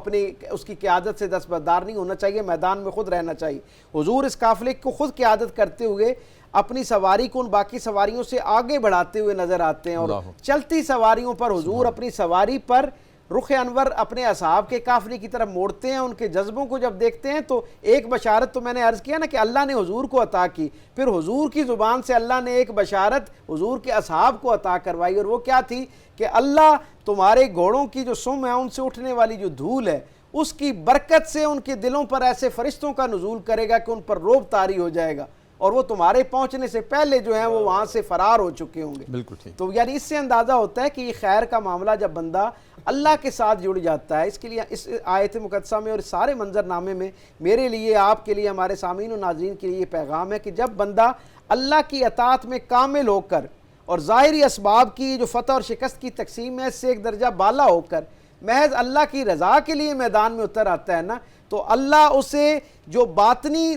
Speaker 2: اس کی قیادت سے دستبردار نہیں ہونا چاہیے، میدان میں خود رہنا چاہیے۔ حضور اس قافلے کو خود قیادت کرتے ہوئے اپنی سواری کو ان باقی سواریوں سے آگے بڑھاتے ہوئے نظر آتے ہیں، اور چلتی سواریوں پر حضور اپنی سواری پر رخ انور اپنے اصحاب کے قافلے کی طرف موڑتے ہیں۔ ان کے جذبوں کو جب دیکھتے ہیں تو ایک بشارت تو میں نے عرض کیا نا کہ اللہ نے حضور کو عطا کی، پھر حضور کی زبان سے اللہ نے ایک بشارت حضور کے اصحاب کو عطا کروائی، اور وہ کیا تھی کہ اللہ تمہارے گھوڑوں کی جو سم ہے، ان سے اٹھنے والی جو دھول ہے، اس کی برکت سے ان کے دلوں پر ایسے فرشتوں کا نزول کرے گا کہ ان پر روب طاری ہو جائے گا، اور وہ تمہارے پہنچنے سے پہلے جو ہیں وہ وہاں سے فرار ہو چکے ہوں گے۔ بالکل ٹھیک۔ تو یعنی اس سے اندازہ ہوتا ہے کہ یہ خیر کا معاملہ جب بندہ اللہ کے ساتھ جڑ جاتا ہے، اس کے لیے اس آیت مقدسہ میں اور سارے منظر نامے میں میرے لیے، آپ کے لیے، ہمارے سامعین و ناظرین کے لیے یہ پیغام ہے کہ جب بندہ اللہ کی اطاعت میں کامل ہو کر اور ظاہری اسباب کی جو فتح اور شکست کی تقسیم ہے اس سے ایک درجہ بالا ہو کر محض اللہ کی رضا کے لیے میدان میں اتر آتا ہے نا، تو اللہ اسے جو باطنی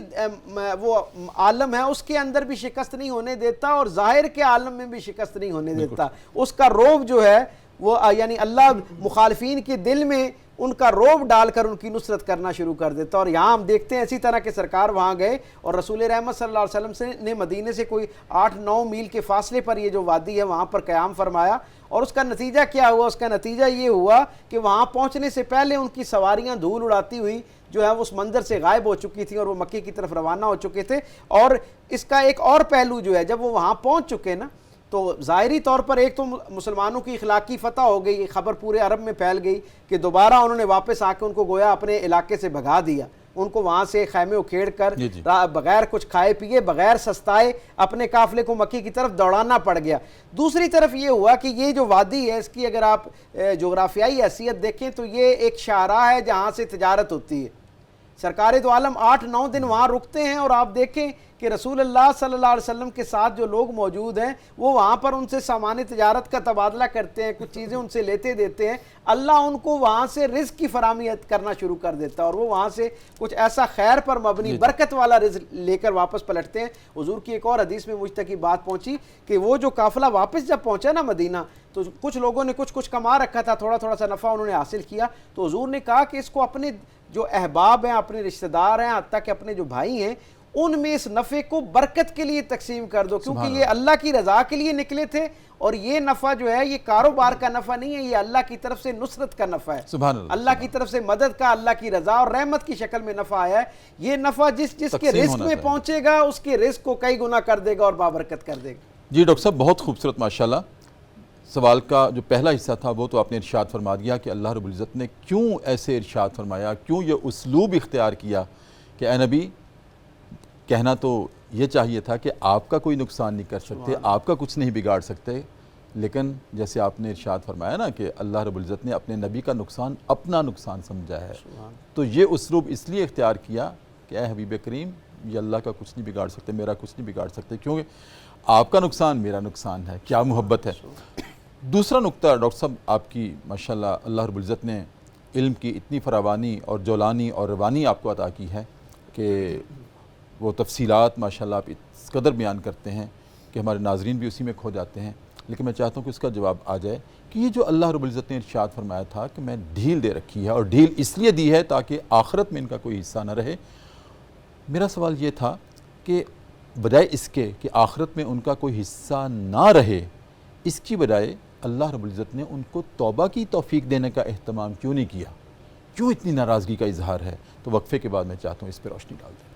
Speaker 2: وہ عالم ہے اس کے اندر بھی شکست نہیں ہونے دیتا، اور ظاہر کے عالم میں بھی شکست نہیں ہونے دیتا۔ اس کا روب جو ہے وہ یعنی اللہ مخالفین کے دل میں ان کا روب ڈال کر ان کی نصرت کرنا شروع کر دیتا۔ اور یہاں ہم دیکھتے ہیں اسی طرح کے سرکار وہاں گئے اور رسول رحمت صلی اللہ علیہ وسلم نے مدینے سے کوئی 8-9 میل کے فاصلے پر یہ جو وادی ہے وہاں پر قیام فرمایا، اور اس کا نتیجہ کیا ہوا؟ اس کا نتیجہ یہ ہوا کہ وہاں پہنچنے سے پہلے ان کی سواریاں دھول اڑاتی ہوئی جو ہے وہ اس منظر سے غائب ہو چکی تھی، اور وہ مکے کی طرف روانہ ہو چکے تھے۔ اور اس کا ایک اور پہلو جو ہے، جب وہ وہاں پہنچ چکے نا تو ظاہری طور پر ایک تو مسلمانوں کی اخلاقی فتح ہو گئی، خبر پورے عرب میں پھیل گئی کہ دوبارہ انہوں نے واپس آ کے ان کو گویا اپنے علاقے سے بھگا دیا، ان کو وہاں سے خیمے اکھیڑ کر بغیر کچھ کھائے پیے، بغیر سستائے اپنے قافلے کو مکی کی طرف دوڑانا پڑ گیا۔ دوسری طرف یہ ہوا کہ یہ جو وادی ہے اس کی اگر آپ جغرافیائی حیثیت دیکھیں تو یہ ایک شاہراہ ہے جہاں سے تجارت ہوتی ہے۔ سرکار دو عالم 8-9 دن وہاں رکتے ہیں، اور آپ دیکھیں کہ رسول اللہ صلی اللہ علیہ وسلم کے ساتھ جو لوگ موجود ہیں وہ وہاں پر ان سے سامان تجارت کا تبادلہ کرتے ہیں، کچھ چیزیں ان سے لیتے دیتے ہیں، اللہ ان کو وہاں سے رزق کی فراہمی کرنا شروع کر دیتا ہے، اور وہ وہاں سے کچھ ایسا خیر پر مبنی برکت والا رزق لے کر واپس پلٹتے ہیں۔ حضور کی ایک اور حدیث میں مجھ تک یہ بات پہنچی کہ وہ جو قافلہ واپس جب پہنچا نا مدینہ، تو کچھ لوگوں نے کچھ کما رکھا تھا، تھوڑا تھوڑا سا نفع انہوں نے حاصل کیا، تو حضور نے کہا کہ اس کو اپنے جو احباب ہیں، اپنے رشتہ دار ہیں، حتیٰ کہ اپنے جو بھائی ہیں، ان میں اس نفع کو برکت کے لیے تقسیم کر دو، کیونکہ یہ اللہ کی رضا کے لیے نکلے تھے، اور یہ نفع جو ہے یہ کاروبار کا نفع نہیں ہے، یہ اللہ کی طرف سے نصرت کا نفع ہے،
Speaker 1: سبحان اللہ،
Speaker 2: اللہ کی طرف سے مدد کا، اللہ کی رضا اور رحمت کی شکل میں نفع آیا ہے۔ یہ نفع جس کے رزق میں پہنچے گا اس کے رزق کو کئی گنا کر دے گا اور بابرکت کر دے گا۔
Speaker 1: جی ڈاکٹر صاحب، بہت خوبصورت ماشاءاللہ۔ سوال کا جو پہلا حصہ تھا وہ تو آپ نے ارشاد فرما دیا کہ اللہ رب العزت نے کیوں ایسے ارشاد فرمایا، کیوں یہ اسلوب اختیار کیا کہ اے نبی، کہنا تو یہ چاہیے تھا کہ آپ کا کوئی نقصان نہیں کر سکتے، آپ کا کچھ نہیں بگاڑ سکتے، لیکن جیسے آپ نے ارشاد فرمایا نا کہ اللہ رب العزت نے اپنے نبی کا نقصان اپنا نقصان سمجھا ہے، تو یہ اسلوب اس لیے اختیار کیا کہ اے حبیب کریم، یہ اللہ کا کچھ نہیں بگاڑ سکتے، میرا کچھ نہیں بگاڑ سکتے، کیونکہ آپ کا نقصان میرا نقصان ہے۔ کیا محبت ہے۔ دوسرا نقطہ ڈاکٹر صاحب، آپ کی ماشاءاللہ اللہ رب العزت نے علم کی اتنی فراوانی اور جولانی اور روانی آپ کو عطا کی ہے کہ وہ تفصیلات ماشاءاللہ آپ اس قدر بیان کرتے ہیں کہ ہمارے ناظرین بھی اسی میں کھو جاتے ہیں، لیکن میں چاہتا ہوں کہ اس کا جواب آ جائے کہ یہ جو اللہ رب العزت نے ارشاد فرمایا تھا کہ میں ڈھیل دے رکھی ہے، اور ڈھیل اس لیے دی ہے تاکہ آخرت میں ان کا کوئی حصہ نہ رہے، میرا سوال یہ تھا کہ بجائے اس کے کہ آخرت میں ان کا کوئی حصہ نہ رہے، اس کی بجائے اللہ رب العزت نے ان کو توبہ کی توفیق دینے کا اہتمام کیوں نہیں کیا؟ کیوں اتنی ناراضگی کا اظہار ہے؟ تو وقفے کے بعد میں چاہتا ہوں اس پہ روشنی ڈال دیں۔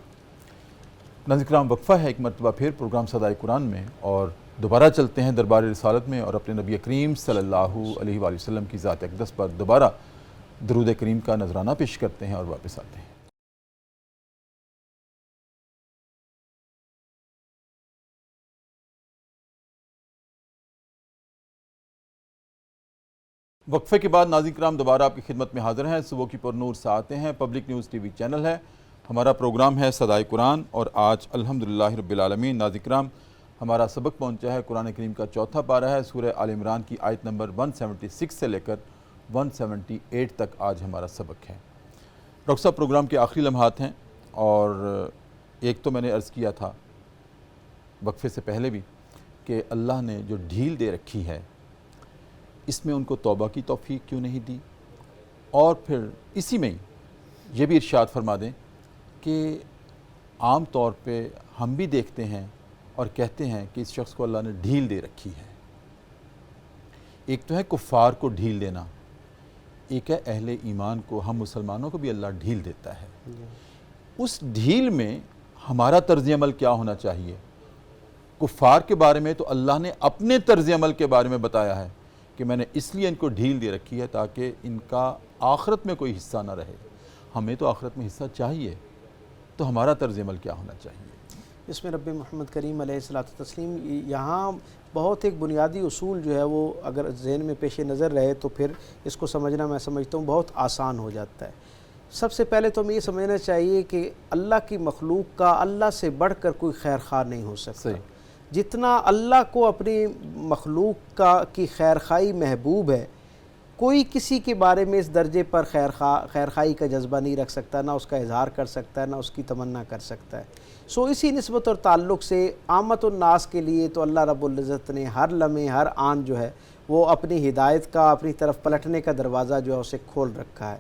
Speaker 1: ناظرین کرام، وقفہ ہے ایک مرتبہ پھر پروگرام صدائے قرآن میں، اور دوبارہ چلتے ہیں دربار رسالت میں اور اپنے نبی کریم صلی اللہ علیہ وآلہ وسلم کی ذات اقدس پر دوبارہ درود کریم کا نذرانہ پیش کرتے ہیں اور واپس آتے ہیں۔ وقفے کے بعد ناظرین کرام دوبارہ آپ کی خدمت میں حاضر ہیں۔ صبح کی پر نور ساعتیں ہیں، پبلک نیوز ٹی وی چینل ہے، ہمارا پروگرام ہے صدائے قرآن، اور آج الحمدللہ رب العالمین ناظرین کرام ہمارا سبق پہنچا ہے قرآن کریم کا چوتھا پارہ ہے، سورہ آل عمران کی آیت نمبر 176 سے لے کر 178 تک آج ہمارا سبق ہے۔ ڈاکٹر صاحب، پروگرام کے آخری لمحات ہیں، اور ایک تو میں نے عرض کیا تھا وقفے سے پہلے بھی کہ اللہ نے جو ڈھیل دے رکھی ہے اس میں ان کو توبہ کی توفیق کیوں نہیں دی، اور پھر اسی میں یہ بھی ارشاد فرما دیں کہ عام طور پہ ہم بھی دیکھتے ہیں اور کہتے ہیں کہ اس شخص کو اللہ نے ڈھیل دے رکھی ہے۔ ایک تو ہے کفار کو ڈھیل دینا، ایک ہے اہل ایمان کو، ہم مسلمانوں کو بھی اللہ ڈھیل دیتا ہے۔ اس ڈھیل میں ہمارا طرز عمل کیا ہونا چاہیے؟ کفار کے بارے میں تو اللہ نے اپنے طرز عمل کے بارے میں بتایا ہے کہ میں نے اس لیے ان کو ڈھیل دے رکھی ہے تاکہ ان کا آخرت میں کوئی حصہ نہ رہے۔ ہمیں تو آخرت میں حصہ چاہیے، تو ہمارا طرز عمل کیا ہونا چاہیے؟
Speaker 2: اس میں رب محمد کریم علیہ الصلوۃ والتسلیم یہاں بہت ایک بنیادی اصول جو ہے وہ اگر ذہن میں پیش نظر رہے تو پھر اس کو سمجھنا میں سمجھتا ہوں بہت آسان ہو جاتا ہے۔ سب سے پہلے تو ہمیں یہ سمجھنا چاہیے کہ اللہ کی مخلوق کا اللہ سے بڑھ کر کوئی خیر خواہ نہیں ہو سکتا۔ جتنا اللہ کو اپنی مخلوق کی خیر خواہی محبوب ہے، کوئی کسی کے بارے میں اس درجے پر خیر خواہی کا جذبہ نہیں رکھ سکتا، نہ اس کا اظہار کر سکتا ہے، نہ اس کی تمنا کر سکتا ہے۔ اسی نسبت اور تعلق سے عامت الناس کے لیے تو اللہ رب العزت نے ہر لمحے ہر آن جو ہے وہ اپنی ہدایت کا، اپنی طرف پلٹنے کا دروازہ جو ہے اسے کھول رکھا ہے،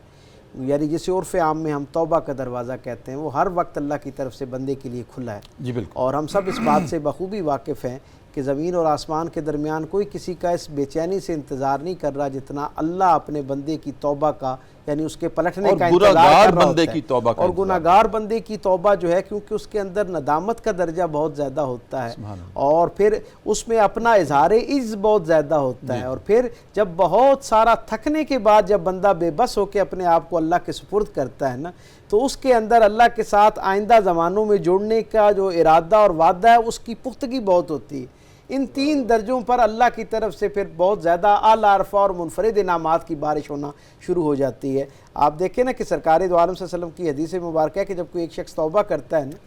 Speaker 2: یعنی جسے عرف عام میں ہم توبہ کا دروازہ کہتے ہیں، وہ ہر وقت اللہ کی طرف سے بندے کے لیے کھلا ہے۔
Speaker 1: جی بالکل۔
Speaker 2: اور ہم سب اس بات سے بخوبی واقف ہیں کہ زمین اور آسمان کے درمیان کوئی کسی کا اس بے چینی سے انتظار نہیں کر رہا جتنا اللہ اپنے بندے کی توبہ کا یعنی اس کے پلٹنے کا انتظار کر رہا ہوتا ہے۔ اور گناہگار بندے کی توبہ جو ہے کیونکہ اس کے اندر ندامت کا درجہ بہت زیادہ ہوتا ہے اور پھر اس میں اپنا اظہار عجز بہت زیادہ ہوتا ہے، اور پھر جب بہت سارا تھکنے کے بعد جب بندہ بے بس ہو کے اپنے آپ کو اللہ کے سپرد کرتا ہے نا، تو اس کے اندر اللہ کے ساتھ آئندہ زمانوں میں جڑنے کا جو ارادہ اور وعدہ ہے اس کی پختگی بہت ہوتی ہے۔ ان تین درجوں پر اللہ کی طرف سے پھر بہت زیادہ اعلیٰ عرفہ اور منفرد انعامات کی بارش ہونا شروع ہو جاتی ہے۔ آپ دیکھیں نا کہ سرکار دو عالم صلی اللہ علیہ وسلم کی حدیث مبارکہ ہے کہ جب کوئی ایک شخص توبہ کرتا ہے نا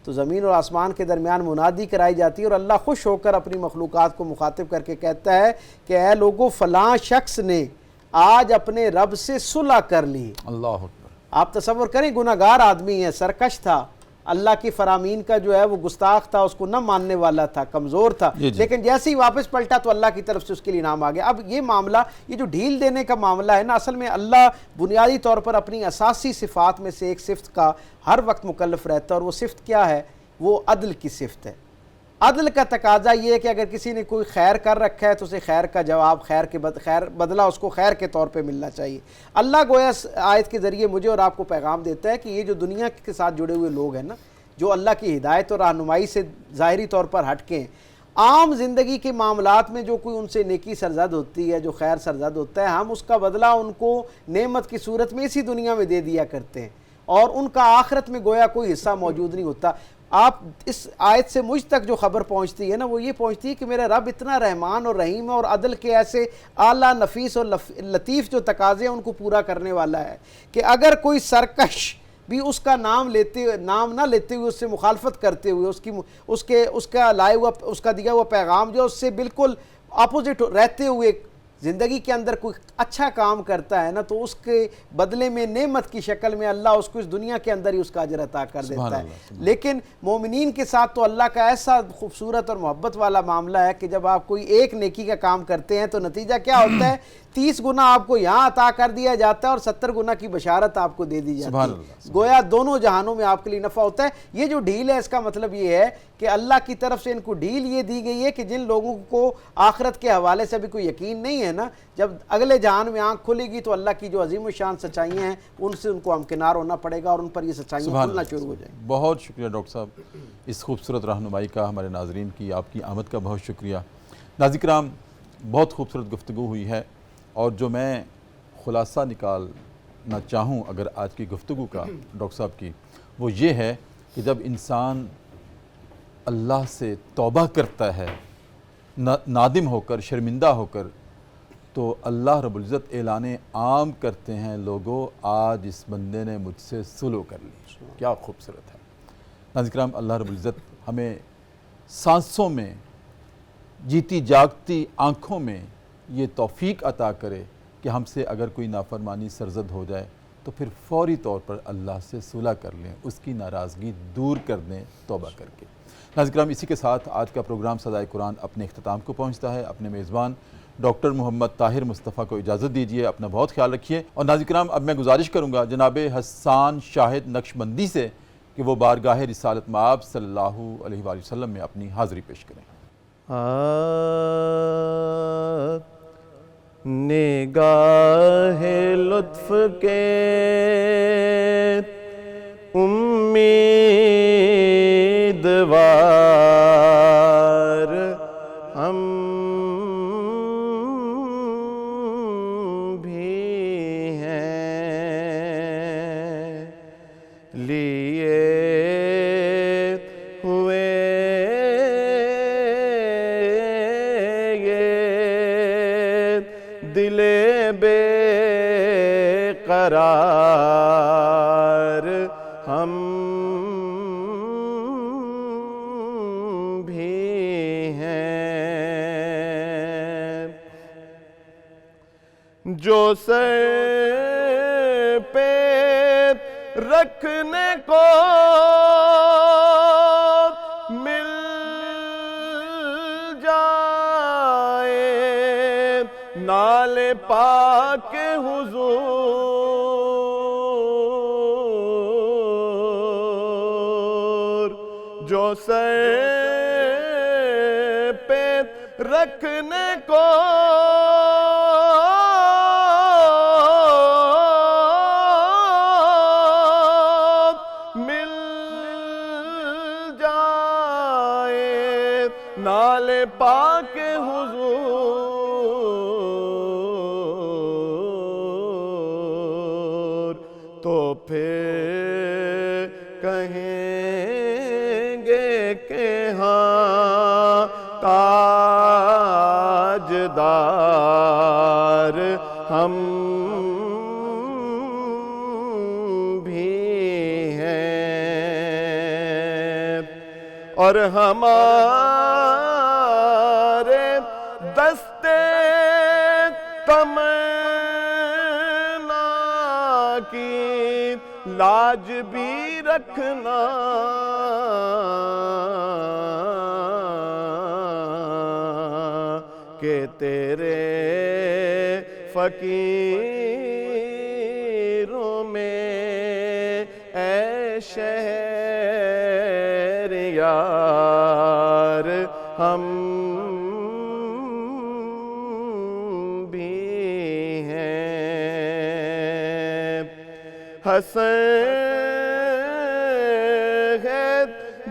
Speaker 2: تو زمین اور آسمان کے درمیان منادی کرائی جاتی ہے اور اللہ خوش ہو کر اپنی مخلوقات کو مخاطب کر کے کہتا ہے کہ اے لوگو فلاں شخص نے آج اپنے رب سے صلح کر لی۔
Speaker 1: اللہ اکبر۔
Speaker 2: آپ تصور کریں گناہگار آدمی ہے، سرکش تھا، اللہ کی فرامین کا جو ہے وہ گستاخ تھا، اس کو نہ ماننے والا تھا، کمزور تھا، لیکن جیسے ہی واپس پلٹا تو اللہ کی طرف سے اس کے لیے انعام آ گیا۔ اب یہ معاملہ، یہ جو ڈھیل دینے کا معاملہ ہے نا، اصل میں اللہ بنیادی طور پر اپنی اساسی صفات میں سے ایک صفت کا ہر وقت مکلف رہتا ہے، اور وہ صفت کیا ہے؟ وہ عدل کی صفت ہے۔ عدل کا تقاضا یہ ہے کہ اگر کسی نے کوئی خیر کر رکھا ہے تو اسے خیر کا جواب، خیر بدلہ اس کو خیر کے طور پہ ملنا چاہیے۔ اللہ گویا اس آیت کے ذریعے مجھے اور آپ کو پیغام دیتا ہے کہ یہ جو دنیا کے ساتھ جڑے ہوئے لوگ ہیں نا، جو اللہ کی ہدایت اور رہنمائی سے ظاہری طور پر ہٹ کے ہیں، عام زندگی کے معاملات میں جو کوئی ان سے نیکی سرزد ہوتی ہے، جو خیر سرزد ہوتا ہے، ہم اس کا بدلہ ان کو نعمت کی صورت میں اسی دنیا میں دے دیا کرتے ہیں، اور ان کا آخرت میں گویا کوئی حصہ موجود نہیں ہوتا۔ آپ اس آیت سے مجھ تک جو خبر پہنچتی ہے نا، وہ یہ پہنچتی ہے کہ میرا رب اتنا رحمان اور رحیم ہے اور عدل کے ایسے اعلیٰ نفیس اور لطیف جو تقاضے ہیں ان کو پورا کرنے والا ہے کہ اگر کوئی سرکش بھی اس کا نام نہ لیتے ہوئے، اس سے مخالفت کرتے ہوئے، اس کا لائے ہوا، اس کا دیا ہوا پیغام جو اس سے بالکل اپوزٹ رہتے ہوئے زندگی کے اندر کوئی اچھا کام کرتا ہے نا، تو اس کے بدلے میں نعمت کی شکل میں اللہ اس کو اس دنیا کے اندر ہی اس کا اجر عطا کر دیتا ہے۔ لیکن مومنین کے ساتھ تو اللہ کا ایسا خوبصورت اور محبت والا معاملہ ہے کہ جب آپ کوئی ایک نیکی کا کام کرتے ہیں تو نتیجہ کیا ہوتا ہے؟ 30 گنا آپ کو یہاں عطا کر دیا جاتا ہے اور 70 گنا کی بشارت آپ کو دے دی جاتی ہے۔ گویا دونوں جہانوں میں آپ کے لیے نفع ہوتا ہے۔ یہ جو ڈھیل ہے اس کا مطلب یہ ہے کہ اللہ کی طرف سے ان کو ڈھیل یہ دی گئی ہے کہ جن لوگوں کو آخرت کے حوالے سے بھی کوئی یقین نہیں ہے نا، جب اگلے جہان میں آنکھ کھلے گی تو اللہ کی جو عظیم الشان سچائیاں ہیں ان سے ان کو ہمکنار ہونا پڑے گا اور ان پر یہ سچائیاں کھلنا شروع ہو جائیں۔
Speaker 1: بہت شکریہ ڈاکٹر صاحب اس خوبصورت رہنمائی کا، ہمارے ناظرین کی آپ کی آمد کا بہت شکریہ۔ ناظرین کرام، بہت خوبصورت گفتگو ہوئی ہے، اور جو میں خلاصہ نکالنا چاہوں اگر آج کی گفتگو کا ڈاکٹر صاحب کی، وہ یہ ہے کہ جب انسان اللہ سے توبہ کرتا ہے نادم ہو کر، شرمندہ ہو کر، تو اللہ رب العزت اعلان عام کرتے ہیں، لوگو آج اس بندے نے مجھ سے صلح کر لی۔ کیا خوبصورت ہے۔ ناظرین کرام، اللہ رب العزت ہمیں سانسوں میں، جیتی جاگتی آنکھوں میں یہ توفیق عطا کرے کہ ہم سے اگر کوئی نافرمانی سرزد ہو جائے تو پھر فوری طور پر اللہ سے صلح کر لیں، اس کی ناراضگی دور کر دیں توبہ کر کے۔ ناظرین کرام، اسی کے ساتھ آج کا پروگرام صدائے قرآن اپنے اختتام کو پہنچتا ہے۔ اپنے میزبان ڈاکٹر محمد طاہر مصطفیٰ کو اجازت دیجیے، اپنا بہت خیال رکھیے۔ اور ناظرین کرام، اب میں گزارش کروں گا جناب حسان شاہد نقشبندی سے کہ وہ بارگاہ رسالت مآب صلی اللہ علیہ وآلہ وسلم میں اپنی حاضری پیش کریں۔
Speaker 3: نگاہ لطف کے امیدوار ہم بھی ہیں، لیے ہوئے دل بے قرار ہم بھی ہیں، جو سر پہ رکھنے کو مل جائے نال پاک حضور، جو سر پہ رکھنے کو مل جائے نالے پاک حضور تو پھر کہیں گے کہ ہاں تاجدار ہم بھی ہیں اور ہمارے دستے تمنا کی لاج بھی رکھنا کہ تیرے فقیروں میں اے شہر یار ہم بھی ہیں حسن ہے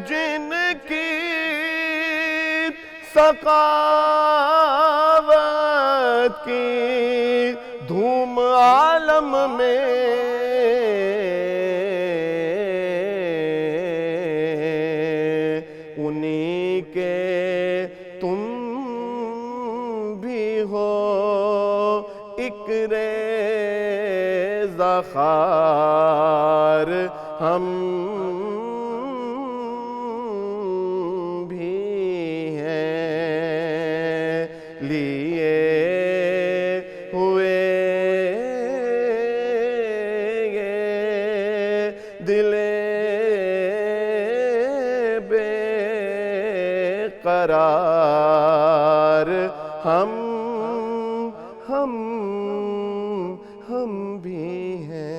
Speaker 3: جن کی سخاوت کی دھوم عالم میں انہی کے تم بھی ہو ایک ریزہ خار ہم بھی ہیں لیے ہوئے دل بے قرار ہم بھی ہیں